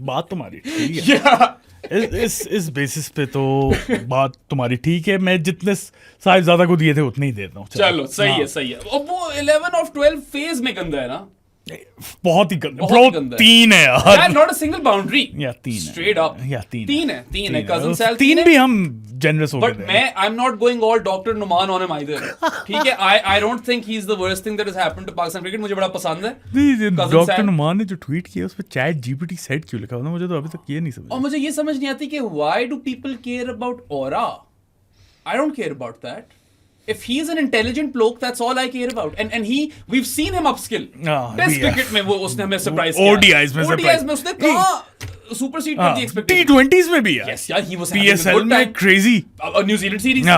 बात तुम्हारी ठीक है. इस बेसिस पे तो बात तुम्हारी ठीक है. मैं जितने साहिब ज्यादा को दिए थे उतने ही दे रहा हूँ. चलो सही है. अब वो 11 of 12 फेज में गंदा है ना. बहुत ही गंदा. 3 है यार. Not a single boundary. या 3 स्ट्रेट अप. या 3 है. कजन सैल 3 भी हम जेनरस हो गए. बट मैं I am not going all doctor Noman on him either. ठीक है, I don't think he is the worst thing that has happened to Pakistan cricket. मुझे बड़ा पसंद है. डॉक्टर नुमान ने जो ट्वीट किया उस पे चैट जीपीटी सेट क्यों लिखा हुआ, मुझे तो अभी तक ये नहीं समझ. और मुझे ये समझ नहीं आती कि why do people care about aura. I don't care about that. If he is an intelligent bloke, that's all I care about. And we've seen him upskill. Test cricket में वो उसने हमें surprise किया. ODIs में उसने कहाँ supersede कर दी expectation. T20s में भी यार. Yes यार, he was PSL में crazy. New Zealand series.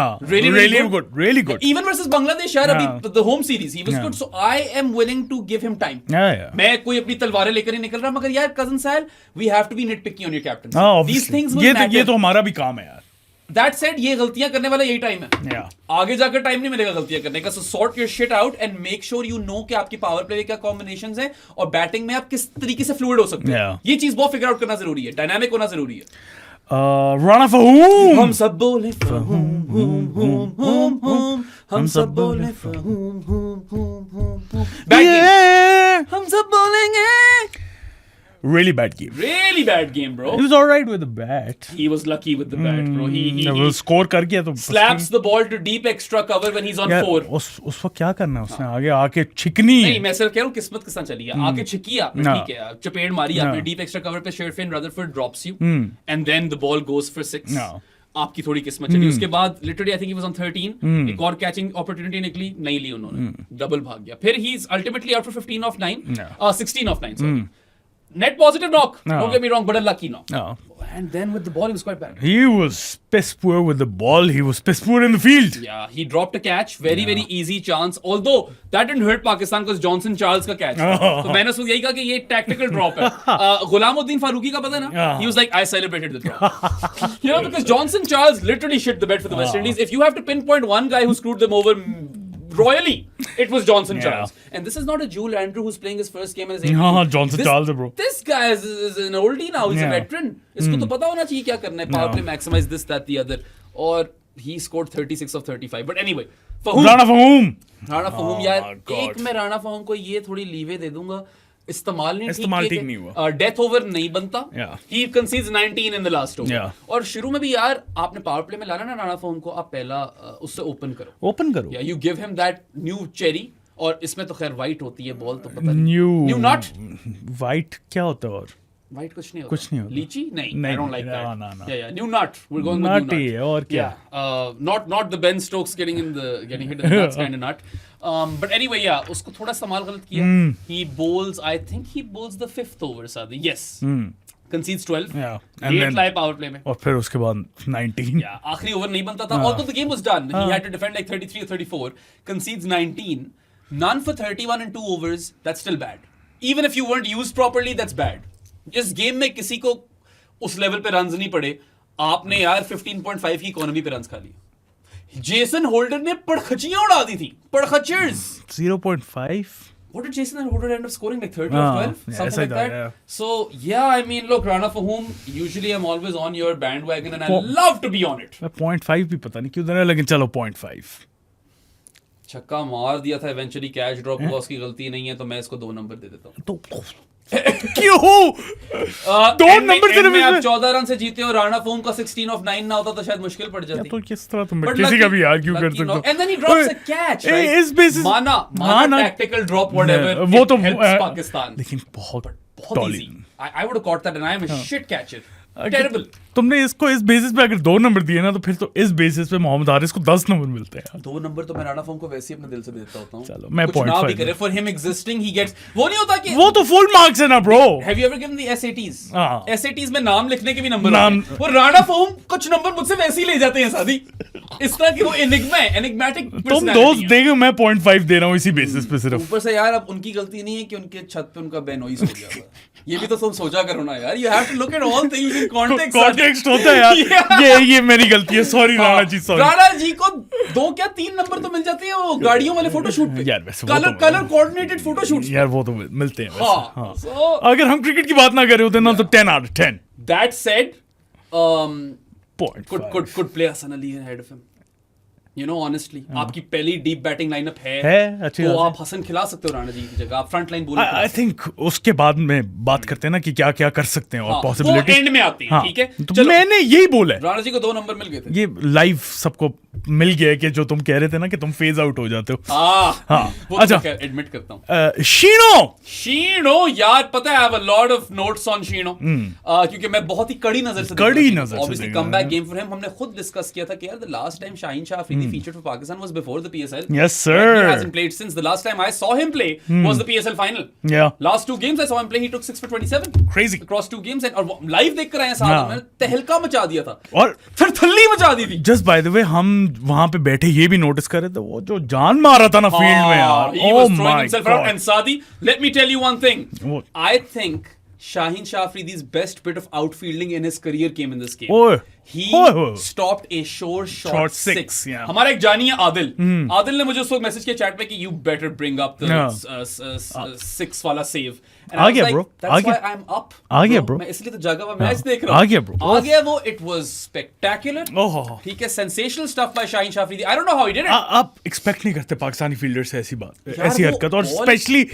Really good. Even versus Bangladesh यार, अभी the home series he was good. So I am willing to give him time. मैं कोई अपनी तलवारें लेकर नहीं निकल रहा, मगर यार कजन साहब, we have to be nitpicky on your captaincy. These things will matter. ये तो हमारा भी काम है यार. That said, ये गलतियां करने वाला यही टाइम है. आगे जाकर टाइम नहीं मिलेगा गलतियां करने का. So sort your shit out and make sure you know कि आपकी पावर प्ले में क्या कॉम्बिनेशंस हैं और बैटिंग में आप किस तरीके से फ्लूइड हो सकते हैं. ये चीज बहुत फिगर आउट करना जरूरी है. डायनामिक होना जरूरी है. राणा फहूम. हम सब बोले फहूम हूम हूम हूम हूम. हम सब बोले फहूम हूम हूम हूम. हम सब बोलेंगे. Really bad game. Really bad game, bro. He was alright with the bat. He was lucky with the bat, bro. He score कर गया तो slaps the ball to deep extra cover when he's on 4. उस वक्त क्या करना है उसने? आगे आके छिकनी. नहीं, मैं सिर्फ कह रहा हूँ किस्मत किस तरह चली है. आके छिकी आपने, ठीक है, चपेट मारी आपने deep extra cover पे. Sherfin Rutherford drops you, and then the ball goes for 6. आपकी थोड़ी किस्मत चली. उसके बाद literally I think he was on 13. एक और कैचिंग अपॉर्चुनिटी निकली, नहीं ली उन्होंने. डबल भाग गया. फिर he is ultimately out for 15 of 9. 16 of 9. Sorry. Net positive knock. Don't get me wrong, but a lucky knock. And then with the ball, he was quite bad. He was piss poor with the ball. He was piss poor in the field. Yeah, he dropped a catch. Very easy chance. Although that didn't hurt Pakistan because Johnson Charles का catch. तो मैंने उसको यही कहा कि ये tactical drop है. गुलामुद्दीन फारूकी का पता है ना? He was like, I celebrated the drop. You know, because Johnson Charles literally shit the bed for the West Indies. If you have to pinpoint one guy who screwed them over royally, it was Johnson Yeah. Charles. And this is not a Jules Andrew who's playing his first game as a हाँ, Johnson Charles है, bro. This guy is an oldie now. He's a Yeah. veteran. इसको तो पता होना चाहिए क्या करना है. Power play, maximize this, that, the other. और he scored 36 of 35. But anyway, Fahum. Rana Fahum. Rana फहूम Oh यार, my God. एक मैं राणा फहूम को ये थोड़ी लीवे दे दूंगा. इस्तेमाल इस्तेमाल ठीक नहीं हुआ. डेथ ओवर नहीं बनता. Yeah. He concedes 19 in the last over. Yeah. और शुरू में भी यार आपने पावर प्ले में लाना ना राणा फहूम को, आप पहला उससे ओपन करो. ओपन करो. Yeah, you give him that new cherry. और इसमें तो खैर वाइट होती है बॉल, तो पता नहीं. न्यू नॉट वाइट क्या होता है? और वाइट कुछ नहीं होता. कुछ नहीं होता. लीची नहीं. नहीं, I don't like no, that. no, no. Yeah, new nut. We're going with Nut new he nut. है, और क्या? Yeah. Not the Ben Stokes getting hit in the nuts kind of nut. But anyway, yeah, उसको थोड़ा इस्तेमाल गलत किया. He bowls, I think he bowls the 5th over, Sadi. Yes. Concedes 12. Yeah. And Late then- live power play में. और फिर उसके बाद 19. Yeah, आखिरी ओवर नहीं बनता था. Although the game was done, he had to defend like 33 or 34. Concedes 19. None for 31 in 2 overs. That's still bad. Even if you weren't used properly, that's bad. इस गेम में किसी को उस लेवल पे रन्स नहीं पड़े. आपने यार 15.5 की इकोनॉमी पे रन्स खा लिए. जेसन होल्डर ने पड़खचियां उड़ा दी थी. पड़खचर्स. 0.5. What did Jason Holder end up scoring? Like 30 or 12? yeah, Something ऐसा like ही था, that. yeah. So, yeah, I mean, look, Rana Fahum, usually I'm always on your bandwagon and I Po- love to be on it. 0.5 भी पता नहीं क्यों देना, लेकिन चलो 0.5. छक्का मार दिया था, eventually कैच ड्रॉप हुआ, उसकी गलती नहीं है, तो मैं इसको 2 नंबर दे देता हूँ. तो क्यों? दो नंबर सिर्फ में आप इसमें? 14 रन से जीते हो. राणा फहूम का 16 of 9 ना होता तो शायद मुश्किल पड़ या जाती. तो किस तरह तुम But किसी lucky- का भी आर्ग्यू कर lucky सकते हो. not. And then he drops a catch, A, right? इस basis- माना हाँ ना, tactical drop, whatever. वो it तो helps Pakistan. लेकिन बहुत बहुत trolley. easy. I would have caught that and I am a shit catcher. Terrible. तुमने इसको इस बेसिस पे अगर 2 नंबर दिए ना, तो फिर तो इस बेसिस पे मोहम्मद हारिस को 10 नंबर मिलते हैं. 2 नंबर तो मैं राणा फहूम को वैसे ही अपने दिल से देता होता हूँ. चलो, मैं कुछ ना 0.5 भी करे, for him existing he gets. वो नहीं होता कि वो तो फुल मार्क्स है ना bro. Have you ever given the SATs? हाँ. SATs में नाम लिखने के भी नंबर नाम- होते हैं. वो राणा फहूम कुछ नंबर मुझसे वैसे ही ले जाते हैं सादी. इस तरह की वो एनिग्मा है, एनिग्मेटिक तुम personality दोस्त है. देखो, मैं 0.5 दे रहा हूँ इसी बेसिस पे सिर्फ. ऊपर से यार अब उनकी गलती नहीं है कि उनके छत पे उनका बेनोई सो गया था. ये भी तो तुम सोचा करो ना यार. You have to look at all things in context. Context होता है यार. Yeah. ये मेरी गलती है. Sorry Rana ji, sorry. राणा जी को 2 क्या 3 नंबर तो मिल जाते हैं वो गाड़ियों वाले फोटोशूट पे. यार वैसे वो तो- कलर कोऑर्डिनेटेड फोटोशूट. यार वो तो मिलते हैं वैसे. हाँ. हाँ. So अगर हम क्रिकेट की बात ना करें होते ना, तो 10 out of 10. that said, Point could play Hasan Ali ahead of him. You know, honestly, आपकी पहली डीप बैटिंग लाइनअप है अच्छी तो बात है. आप हसन खिला सकते हो राणा जी की जगह. आप फ्रंट लाइन बोल आई थिंक उसके बाद में बात करते हैं ना कि क्या क्या कर सकते हैं और पॉसिबिलिटी एंड में आती है. ठीक है, तो चलो. मैंने यही बोला है. राणा जी को 2 नंबर मिल गए थे. ये लाइव सबको मिल गया है कि जो तुम कह रहे थे ना कि तुम फेज आउट हो जाते हो. हाँ. वो अच्छा. तो एडमिट करता हूँ. शीनो यार पता है, I have a lot of notes on Sheeno. क्योंकि मैं बहुत ही कड़ी नजर से कड़ी नजर से obviously देखा comeback है. game for him. हमने खुद डिस्कस किया था कि यार the last time Shaheen Shah Afridi featured for Pakistan was before the PSL. Yes, sir. He hasn't played since. The last time I saw him play was the PSL final. Yeah. Last 2 games I saw him play, he took 6 for 27. Crazy. Across 2 games and और live देख कर आए हैं साथ हाँ. में, तहलका मचा दिया था और फिर थल्ली मचा दी थी. जस्ट बाय द वे हम वहां पे बैठे ये भी नोटिस कर रहे थे, वो जो जान मारा था ना फील्ड में यार. He Oh was throwing my himself around. God. And Saadi, let me tell you one thing. What? I think Shaheen Shah Afridi's best bit of outfielding in his career came in this game. ओए. He ओए. stopped a sure short Short 6. six, yeah. हमारा एक जानी है आदिल. आदिल ने मुझे उस वक्त मैसेज किया चैट में कि you better bring up the Yeah. 6 वाला save. And uh I was गया, like, bro. That's uh why गया. I'm up. आ गया, bro. मैं इसलिए तो जागा हुआ मैच देख रहा हूँ. आ गया, bro. आ गया वो. It was spectacular. ओहो. ठीक है, sensational stuff by Shaheen Shah Afridi. I don't know how he did it. आप एक्सपेक्ट नहीं करते पाकिस्तानी फील्डर से ऐसी बात, यार ऐसी वो हरकत, और ball- specially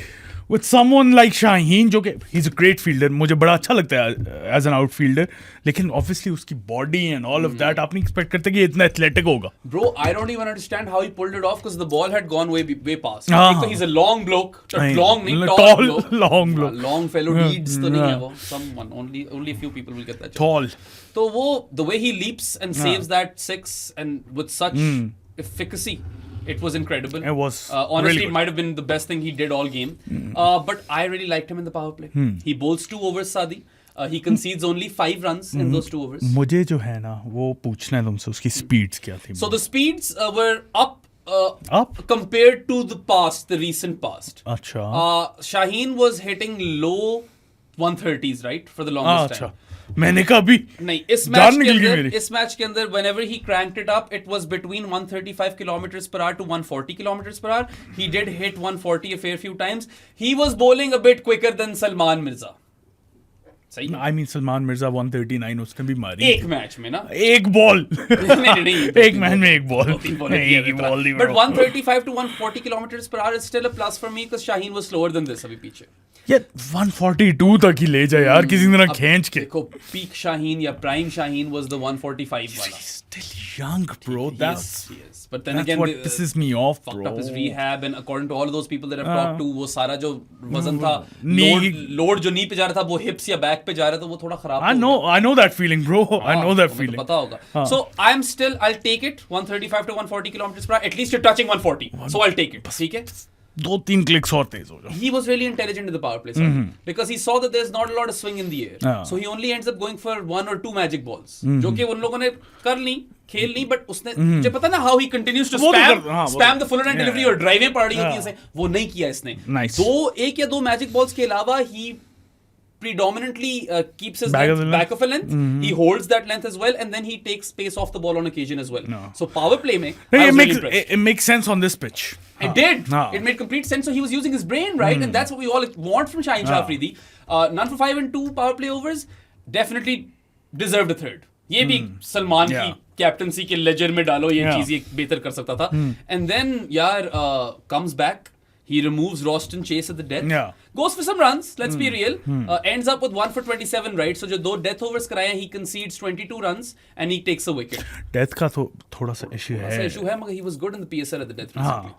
with someone like Shaheen जो कि ही इज अ ग्रेट फील्डर. मुझे बड़ा अच्छा लगता है एज एन आउटफील्डर, लेकिन ऑब्वियसली उसकी body and all of that आप नहीं एक्सपेक्ट करते कि ये इतना एथलेटिक होगा. Bro, I don't even understand how he pulled it off because the ball had gone way past. हाँ, एक तो he's a long bloke, नहीं, long नहीं, tall, tall bloke. long bloke. Long fellow needs तो नहीं है हाँ. वो. Someone, only a few people will get that. Tall. तो वो, the way he leaps and saves that 6 and with such efficacy, it was incredible. It was honestly, really it good. might have been the best thing he did all game. But I really liked him in the power play. He bowls 2 overs, Saadi. He concedes only 5 runs in those 2 overs. मुझे जो है ना वो पूछना है तुमसे, उसकी speeds क्या थी. So the speeds were up. Up? Compared to the past, the recent past. अच्छा. Shaheen was hitting low 130s, right, for the longest अच्छा. time. मैंने कहा अभी नहीं, जान निकल गई मेरी। इस मैच के अंदर whenever he cranked it up, it was between 135 kilometers per hour to 140 kilometers per hour. He did hit 140 a fair few times. He was bowling a bit quicker than Salman Mirza. सही है? I mean Salman Mirza 139 उसने भी मारी एक match में ना एक ball नहीं, एक मैच में एक बॉल एक ही ball the But 135 to 140 kilometers per hour is still a plus for me because Shaheen was slower than this अभी पीछे. यार 142 तक ही ले जाए यार किसी तरह अब खींच के देखो पीक शाहीन या प्राइम शाहीन was the 145 वाला. still young bro that's Yes. But then that's again, what pisses me off fucked bro up his rehab and according to all of those people that I've talked to, वो सारा जो वजन था, Knee- load जो नी पे जा रहा था वो hips या back पे जा रहा था वो थोड़ा खराब I know that feeling bro I know that तो feeling पता होगा. So I'll take it 135 to 140 kilometers per hour. At least you're touching 140. So I'll take it. ठीक है? 2-3 क्लिक्स और तेज हो जाओ He was really intelligent in the power play side because he saw that there's not a lot of swing in the air. हाँ. So he only ends up going for 1 or 2 magic balls. जो कि उन लोगों ने कर ली, खेल ली, but उसने मुझे पता ना how he continues to वो तो spam कर- हाँ, वो spam तो- the full end Yeah. delivery और ड्राइवें पड़ रही होती हाँ. हैं उसे, वो नहीं किया इसने. Nice. एक या दो मैजिक बॉल्स के अलावा he predominantly keeps his Back of length the back of a length. He holds that length as well, and then he takes space off the ball on occasion as well. No. So power play में, I it was really makes impressed. it makes sense on this pitch It did. हाँ. It made complete sense. So he was using his brain, right? And that's what we all want from Shaheen Shah Afridi. None for 5 and 2 power play overs. Definitely deserved a third. ये भी सलमान की Yeah. Captaincy के laser में डालो ये Yeah. चीज ये बेहतर कर सकता था. And then यार comes back. He removes Roston Chase at the death. Yeah. Goes for some runs. Let's be real. Ends up with 1 for 27, right? So जो दो death overs कराए he concedes 22 runs and he takes a wicket. Death का तो थोड़ा सा issue ऐसा है issue है मगर he was good in the PSL at the death हाँ. recently.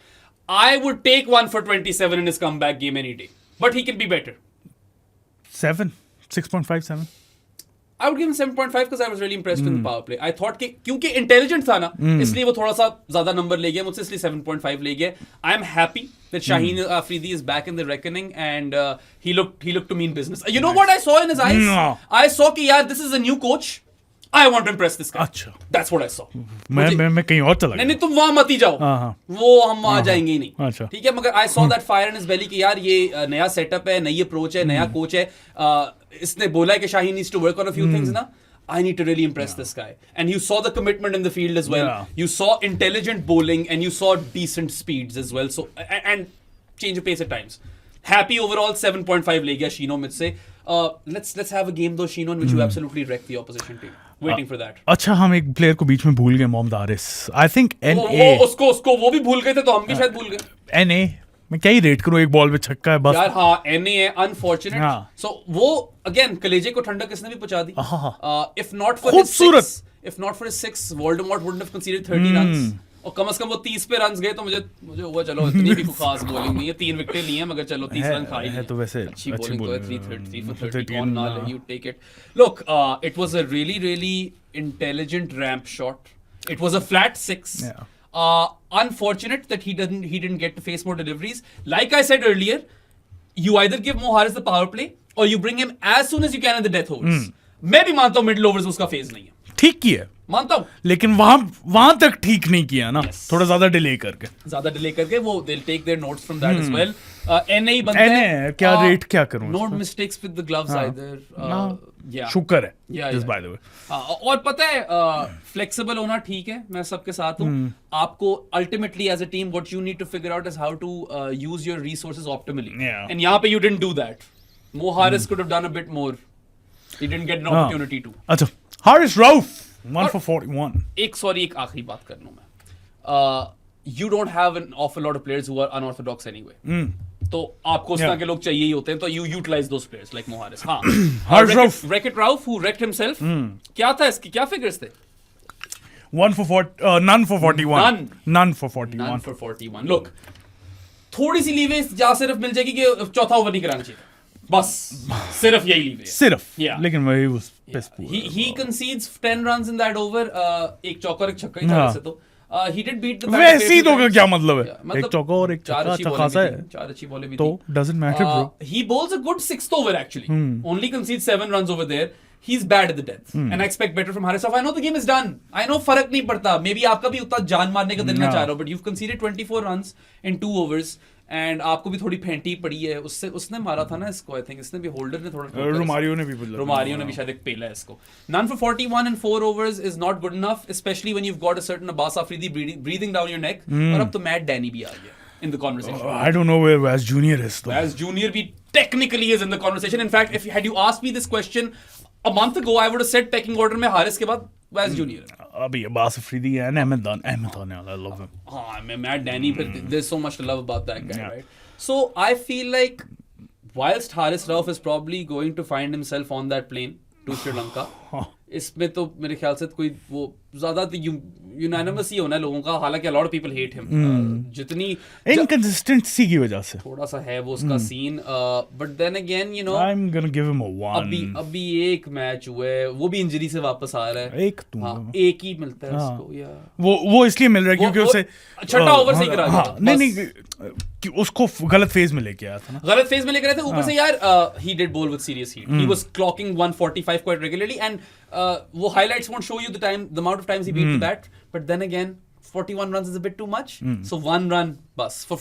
I would take 1 for 27 in his comeback game any day. But he can be better. 6.57 I would give him 7.5 because I was really impressed in the power play. I thought कि क्योंकि intelligent था ना इसलिए वो थोड़ा सा ज्यादा number ले गया मुझसे इसलिए 7.5 ले गया. I am happy that Shaheen Afridi is back in the reckoning and he looked to mean business. You know what I saw in his eyes? No. I saw कि यार this is a new coach. I want to impress this guy. अच्छा. That's what I saw. मैं कहीं और चला नहीं गया नहीं तुम वहां मत ही जाओ हाँ. वो हम वहां जाएंगे ही नहीं अच्छा. ठीक है मगर I saw that fire in his belly कि यार ये नया सेटअप है नई अप्रोच है नया कोच है इसने बोला है कि Shaheen needs to work on a few things ना I need to really impress this guy. And you saw the commitment in the field as well. Yeah. You saw intelligent bowling and you saw decent speeds as well. So and change of pace at times. Happy overall 7.5 ले गया शीनो मुझसे. Let's have a game though Sheeno in which you absolutely wreck the opposition team. Waiting for that. अच्छा हम एक player को बीच में भूल गए मोहम्मद आरिस आई थिंक उसको वो भी भूल गए थे तो हम भी शायद भूल गए. NA मैं क्या ही रेट करूं एक बॉल पे छक्का है बस यार हाँ NA है अनफॉर्चुनेट. हाँ. सो वो अगेन कलेजे को ठंडक किसने भी पहुंचा दी. इफ नॉट फॉर खूबसूरत. 6 Voldemort wouldn't have considered 30 runs और कम से कम वो 30 पे रन्स गए तो मुझे हुआ चलो इतनी भी खास बॉलिंग नहीं है 3 विकेटें ली हैं मगर चलो 30 रन खा ही है लिए. तो वैसे अच्छी अच्छी बॉलिंग तो है bowling, 3 for 30 30 कौन ना ले you take it. Look it was a really intelligent ramp shot. It was a flat 6. Yeah. Unfortunate that he didn't get to face more deliveries. Like I said earlier, you either give Mo Harris the power play or you bring him as soon as you can in the death overs. मैं भी मानता हूँ middle overs उसका phase नहीं है. ठीक किया मानता हूँ लेकिन वहां तक ठीक नहीं किया ना Yes. थोड़ा ज्यादा डिले करके ज्यादा डिले करके वो they'll take their notes from that as well. NA बनता है. क्या रेट क्या करूं No mistakes with the gloves either. Yeah. शुक्र है Yeah, just yeah. by the way और पता है फ्लेक्सिबल होना ठीक है मैं सबके साथ हूँ. आपको ultimately as a team what you need to figure out is how to use your resources optimally. Yeah. And यहाँ पे you didn't do that. Mo Harris could have done a bit more. He didn't get an opportunity to. अच्छा Haris Rauf 1 for 41 एक आखिरी बात कर लूं मैं. You don't have an awful lot of players who are unorthodox anyway. तो आपको उस तरह के लोग चाहिए ही होते हैं तो you utilize those players like Mo Harris. हाँ. Haris Rauf. Wreck-It Ralph who wrecked himself. क्या था इसकी क्या फिगर्स थे? 1 for 40 none for 41 none for 41 None for 41. Look, थोड़ी सी लीवे जहाँ सिर्फ मिल जाएगी कि चौथा ओवर नहीं कराना चाहिए. बस सिर्फ यही लीवे. सिर्फ Yeah. लेकिन वही was piss poor. He concedes 10 runs in that over. एक चौका और एक छक्का ही था हाँ. वैसे तो. He did beat the वैसे ही तो का क्या मतलब है Yeah, एक चौका और एक चार छक्का अच्छी अच्छा बॉलें खासा भी है थी, चार अच्छी बॉलें भी तो थी. doesn't matter bro He bowls a good 6th over actually. Only concedes 7 runs over there. He's bad at the death. And I expect better from Haris Rauf. I know the game is done. I know फर्क नहीं पड़ता. Maybe आपका भी उतना जान मारने का दिल ना चाह रहा हो. But you've conceded 24 runs in 2 overs. And आपको भी थोड़ी फेंटी पड़ी है उससे, उसने मारा था ना इसको, आई थिंक इसने भी, होल्डर ने थोड़ा ठोका रोमारियो ने भी बोला, रोमारियो ने भी शायद एक पेला है इसको. None for 41 in 4 overs is not good enough, especially when you've got a certain Abbas Afridi breathing down your neck. और अब तो मैट डैनी भी आ गया in the conversation. I don't know where Wes Junior is though. As Junior भी technically is in the conversation. In fact, if had you asked me this question a month ago, I would have said pecking order में हारिस के बाद Wes Junior. अभी Abbas Afridi and Ahmed Dan, I love him. हाँ, मैं Matt Danny, but there's so much to love about that guy, right? So I feel like whilst Haris Rauf is probably going to find himself on that plane to Sri Lanka, इसमें तो मेरे ख्याल से कोई वो ज्यादा unanimous ही होना है लोगों का, हालांकि a lot of people hate him. जितनी Inconsistency की वजह से थोड़ा सा है वो उसका scene, but then again you know I'm gonna give him a 1. अभी एक मैच हुआ है, वो भी इंजरी से वापस आ रहा है. एक तो हाँ, एक ही मिलता है उसको या वो इसलिए मिल रहा है क्योंकि उसे छठा ओवर से ही करा हाँ, नहीं कि उसको गलत फेज में लेके आया था ना, गलत फेज में लेकर आए थे ऊपर से यार. he did bowl with serious heat. He was clocking 145 quite regularly and वो highlights won't show you the amount of times he beat the bat, but then again 41 runs is a bit too much. So 1 run bus for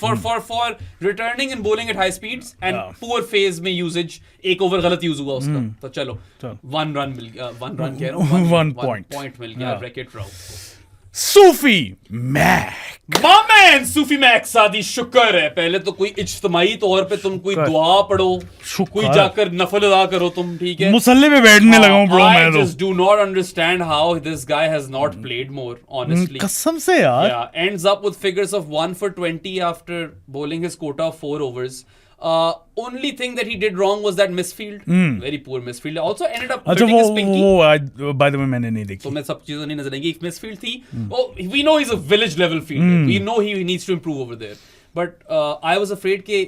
returning and bowling at high speeds and poor phase में usage, एक over गलत use हुआ उसका, तो चलो 1 run मिल गया, 1 run कह रहा हूँ, 1 point मिल गया ब्रैकेट राउफ को. सूफी मैक, मैन सूफी मैक सादी शुक्र है. पहले तो कोई इज्तिमाई तौर पे तुम कोई दुआ पढ़ो, कोई जाकर नफल अदा करो तुम, ठीक है. मुसल्ले पे बैठने लगा हूं ब्रो मैं. I just do not understand how this guy has not played more, honestly. कसम से यार. Yeah, ends up with figures of 1 for 20 after bowling his quota of 4 overs. Only thing that he did wrong was that misfield. Very poor misfield. Also ended up अच्छा hurting his pinky. वो by the way मैंने नहीं देखी. तो मैं सब चीज़ें नहीं नजर आएंगी. एक मिसफील्ड थी. Oh, we know he's a village level fielder. We know he needs to improve over there. But I was afraid कि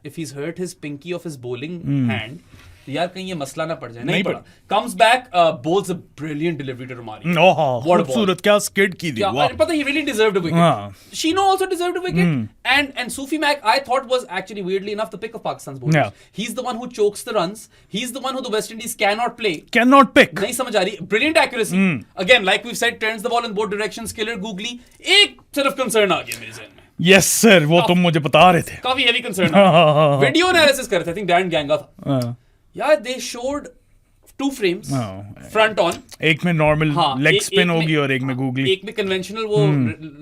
if he's hurt his pinky of his bowling hand, यार कहीं ये मसला ना पड़ जाए. नहीं पड़ा. Comes back, bowls a brilliant delivery to Romario. खूबसूरत, क्या स्किड की थी. पता he really deserved a wicket. Sheeno also deserved a wicket. And Sufi Mac I thought was actually weirdly enough the pick of Pakistan's bowlers. Yeah. He's the one who chokes the runs. He's the one who the West Indies cannot play. Cannot pick. नहीं समझ आ रही. Brilliant accuracy. Again, like we've said, turns the ball in both directions. Killer googly. एक सिर्फ concern आ गया मेरे ज़हन में. Yes sir, वो तुम मुझे बता रहे थे. काफी heavy concern. Video analysis कर रहे थे. I think Dan Ganga था. यार they showed 2 frames front on. एक में नॉर्मल लेग स्पिन होगी और एक में गूगली. एक में कन्वेंशनल वो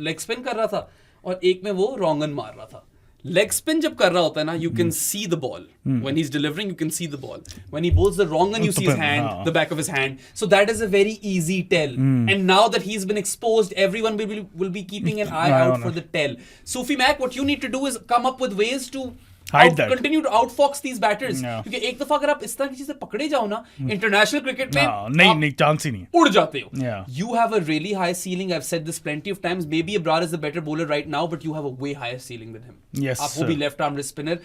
लेग स्पिन कर रहा था और एक में वो रॉन्गन मार रहा था. लेग स्पिन जब कर रहा होता है ना, you can see the ball. When he's delivering, you can see the ball. When he bowls the wrongan, you see his hand, the back of his hand. So that is a very easy tell. And now that he's been exposed, everyone will be keeping an eye out for the tell. Sufi Mac, what you need to do is come up with ways to continue to outfox these batters. क्योंकि एक दफा अगर आप इस तरह की चीजें पकड़े जाओ ना, इंटरनेशनल क्रिकेट में नहीं चांस ही नहीं, उड़ जाते हो. You have a really high ceiling. I've said this plenty of times. Maybe Abrar is the better bowler right now, but you have a way higher ceiling than him. Yes, आप वो भी left arm spinner.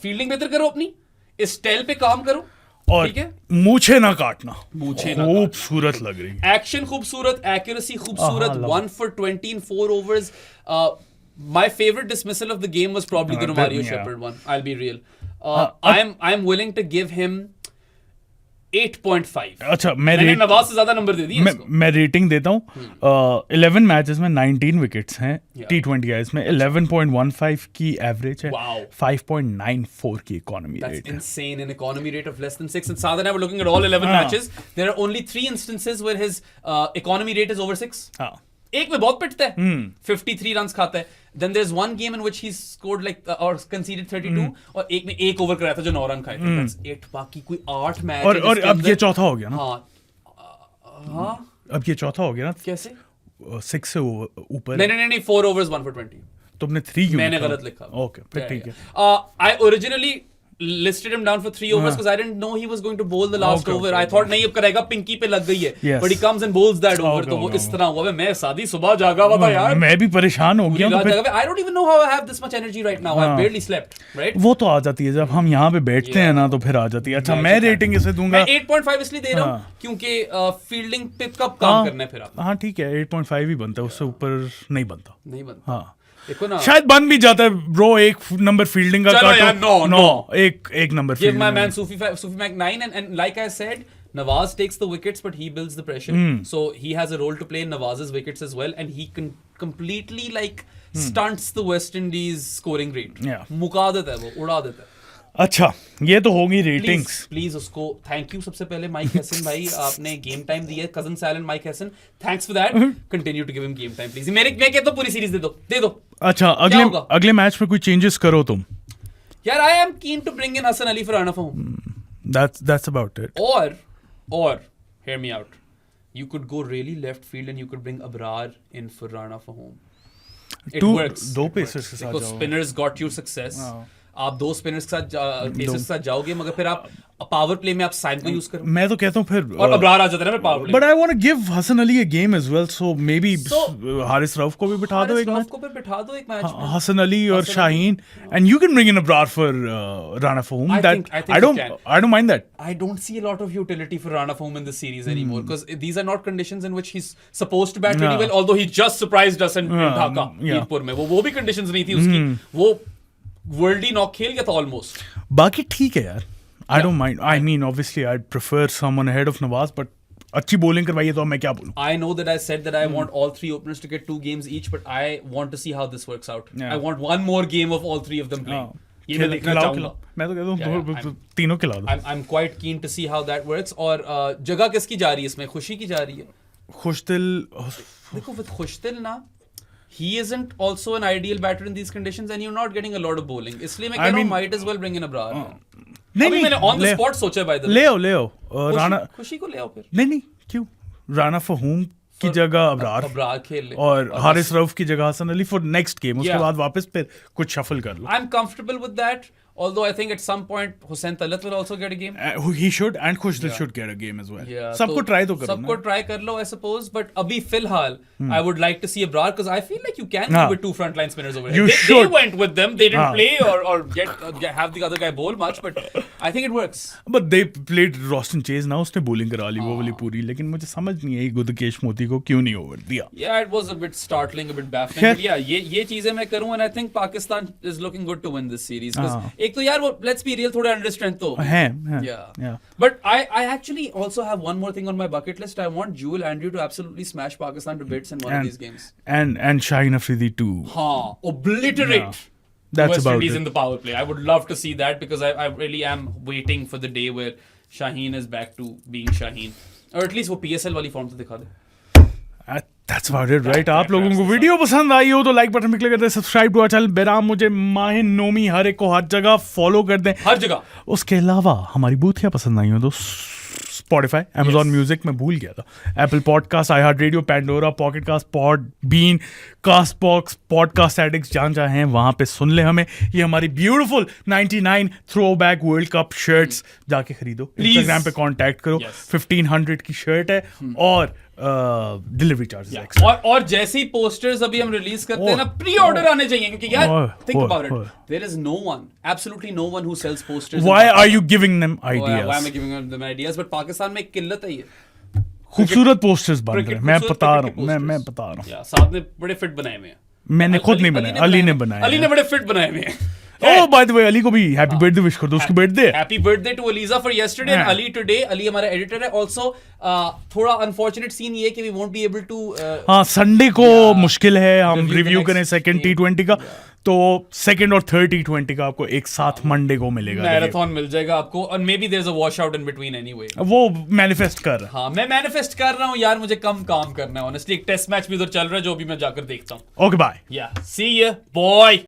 Fielding बेहतर करो अपनी, इस tell पे काम करो. और मूछे ना काटना, खूबसूरत लग रही. एक्शन खूबसूरत, एक्यूरेसी खूबसूरत. 1 for 20 in 4 overs. My favorite dismissal of the game was probably the Romario Shepherd one. I'll be real. I'm willing to give him 8.5. अच्छा, मैंने नवाज से ज्यादा नंबर दे दिए. मैं रेटिंग देता हूँ. 11 मैचेस में 19 विकेट्स हैं T20 आईज में. 11.15 की एवरेज है. 5.94 की economy rate. That's insane. An economy rate of less than 6. And Saad and I were looking at all 11 matches. There are only 3 instances where his economy rate is over 6. एक में बहुत पिटता है. 53 runs खाता है. Then there's one game in which he scored like or conceded 32 और एक में 1 over कराया था जो 9 रन खाए थे. That's 8. बाकी कोई 8 मैच. और अब ये चौथा हो गया ना. हाँ अब ये चौथा हो गया ना. कैसे 6 से ऊपर. नहीं 4 overs 1 for 20. तुमने 3 क्यों मैंने गलत लिखा. ओके फिर ठीक है. I originally listed him down for 3 overs because I didn't know he was going to bowl the last over. I thought नहीं अब करेगा, पिंकी पे लग गई है. But he comes and bowls that over. तो वो इस तरह हुआ. मैं सादी सुबह जागा हुआ था यार. मैं भी परेशान हो गया. I don't even know how I have this much energy right now. I've barely slept. Right? वो तो आ जाती है जब हम यहाँ पे बैठते हैं ना, तो फिर आ जाती है. अच्छा, मैं रेटिंग इसे दूंगा. मैं 8.5 इसलिए दे रहा हूँ क्योंकि फील्डिंग पे कब काम करना है फिर आप. हाँ ठीक है, 8.5 ही बनता है, उससे ऊपर नहीं बनता. हाँ देखो ना, शायद बन भी जाता है ब्रो. एक नंबर फील्डिंग का काटो. नो एक number. Give my man Sufi Mac 9 and like I said, Nawaz takes the wickets but he builds the pressure. So he has a role to play in Nawaz's wickets as well, and he can completely like stunts the West Indies scoring rate. Yeah. मुका देता है वो, उड़ा देता है. अच्छा, ये तो होगी रेटिंग्स. प्लीज उसको थैंक यू सबसे पहले माइक हैसन भाई, आपने गेम टाइम दिया है. कजन सैलन Mike Hesson, thanks for that. Continue to give him game time please. मैं कहता हूं पूरी सीरीज दे दो. अच्छा, अगले मैच में कोई चेंजेस करो तुम. यार I am keen to bring in Hasan Ali for run of home. That's about it. Or hear me out. You could go really left field and you could bring Abrar in for Rana for home. It works. दो pacers के साथ Because जाओ. spinners got you success. हाँ. आप दो spinners के साथ pacers के साथ जाओगे, मगर फिर आप पावर प्ले में आप साइम को यूज करो. मैं तो कहता हूँ फिर और अबरार आ जाता है ना power play. But I want to give Hasan Ali a game as well, so maybe Haris Rauf को भी बिठा दो एक मैच. को फिर बिठा दो एक मैच में. Hasan Ali और Shaheen, and you can bring in Abrar for Rana for home. I think I you can. don't mind that. I don't see a lot of utility for Rana for home in this series anymore, because these are not conditions in which he's supposed to bat really well, although he just surprised us in Dhaka, Mirpur में. वो भी conditions नहीं थी उसकी. वो वर्ल्डी knock खेल गया था ऑलमोस्ट. बाकी ठीक है यार. I don't mind. I mean, obviously, I'd prefer someone ahead of Nawaz, but अच्छी bowling करवाइए तो मैं क्या बोलूं. I know that I said that I want all three openers to get 2 games each, but I want to see how this works out. Yeah. I want one more game of all 3 of them playing. ये मैं देखना चाहूंगा. मैं तो कहता हूँ तीनों खिला दो. I'm quite keen to see how that works. और जगह किसकी जा रही है इसमें? खुशी की जा रही है. खुशदिल. देखो with खुशदिल ना, he isn't also an ideal batter in these conditions, and you're not getting a lot of bowling. इसलिए मैं कह रहा हूँ might as well bring in Abrar. नहीं मैंने on the spot सोचा है by the way. ले आओ राणा. खुशी को ले आओ फिर. नहीं क्यों? राणा फॉर होम की जगह अबरार खेल ले. और हारिस रऊफ की जगह Hasan Ali for next game. उसके बाद वापस फिर कुछ शफल कर लो. I'm comfortable with that. Although I think at some point Hussain Talat will also get a game. He should, and Khushdil should get a game as well. Yeah, सबको try तो करो. सबको try कर लो I suppose, but अभी फिलहाल I would like to see Abrar, because I feel like you can go with 2 frontline spinners over here. They went with them. They didn't play or have the other guy bowl much, but I think it works. But they played Roston Chase ना, उसने bowling करा ली वो वाली पूरी. लेकिन मुझे समझ नहीं आई गुदकेश मोती को क्यों नहीं ओवर दिया. Yeah, it was a bit startling, a bit baffling. But yeah, ये चीजें मैं करूँ, and I think Pakistan is looking good to win this series. Because एक तो यार वो let's be real, थोड़े under strength तो हैं. Yeah. But I actually also have one more thing on my bucket list. I want Jewel Andrew to absolutely smash Pakistan to bits in one of these games. And Shaheen Afridi too. Obliterate. Yeah. That's West about Indies it. in the power play. I would love to see that, because I really am waiting for the day where Shaheen is back to being Shaheen, or at least वो PSL वाली form तो दिखा दे. That's about it, right? आप लोगों को video पसंद आई हो तो लाइक बटन पे क्लिक कर दें, सब्सक्राइब टू आवर चैनल बेराम मुझे माहिन नोमी हर एक को हर जगह फॉलो कर दें. हर जगह. उसके अलावा हमारी बूथियाँ पसंद आई हो तो Spotify, Amazon Music मैं भूल गया था, Apple Podcast, iHeartRadio, Pandora, Pocket Cast, Podbean, Castbox, Podcast Addicts, जहाँ हैं वहाँ पे सुन ले हमें. ये हमारी beautiful 99 Throwback World Cup shirts जाके खरीदो. Instagram पे कांटेक्ट करो. 1500 की शर्ट है और डिलीवरी चार्जेस एक्स्ट्रा. और जैसे ही पोस्टर्स अभी हम रिलीज करते हैं ना, प्री ऑर्डर आने चाहिए, क्योंकि यार think about it, there is no one, absolutely no one who sells posters. Why are you giving them ideas? Why am I giving them ideas? But Pakistan में एक किल्लत है ये. खूबसूरत पोस्टर्स बन रहे हैं. मैं बता रहा हूं. साथ में बड़े फिट बनाए हुए हैं. मैंने खुद नहीं बनाया, अली ने बनाया. अली ने बड़े फिट बनाए हुए हैं. Oh, by the way, Ali को भी हैप्पी बर्थडे विश कर दो. उसकी बर्थडे है. Happy birthday to Aliza for yesterday and Ali today. Ali हमारा एडिटर है. ऑल्सो थोड़ा अनफॉर्चुनेट सीन ये कि we won't be able to. हाँ, संडे को मुश्किल है हम रिव्यू करें सेकंड T20 का. तो सेकंड और थर्ड T20 का आपको एक साथ मंडे को मिलेगा. मैराथन मिल जाएगा आपको. और maybe there is a wash out in between anyway. वो मैनिफेस्ट कर रहा है. हाँ, मैं मैनिफेस्ट कर रहा हूँ यार. मुझे कम काम करना है ऑनेस्टली. एक टेस्ट मैच भी उधर चल रहा है जो अभी मैं जाकर देखता हूँ. Okay bye. या सी यू बॉय.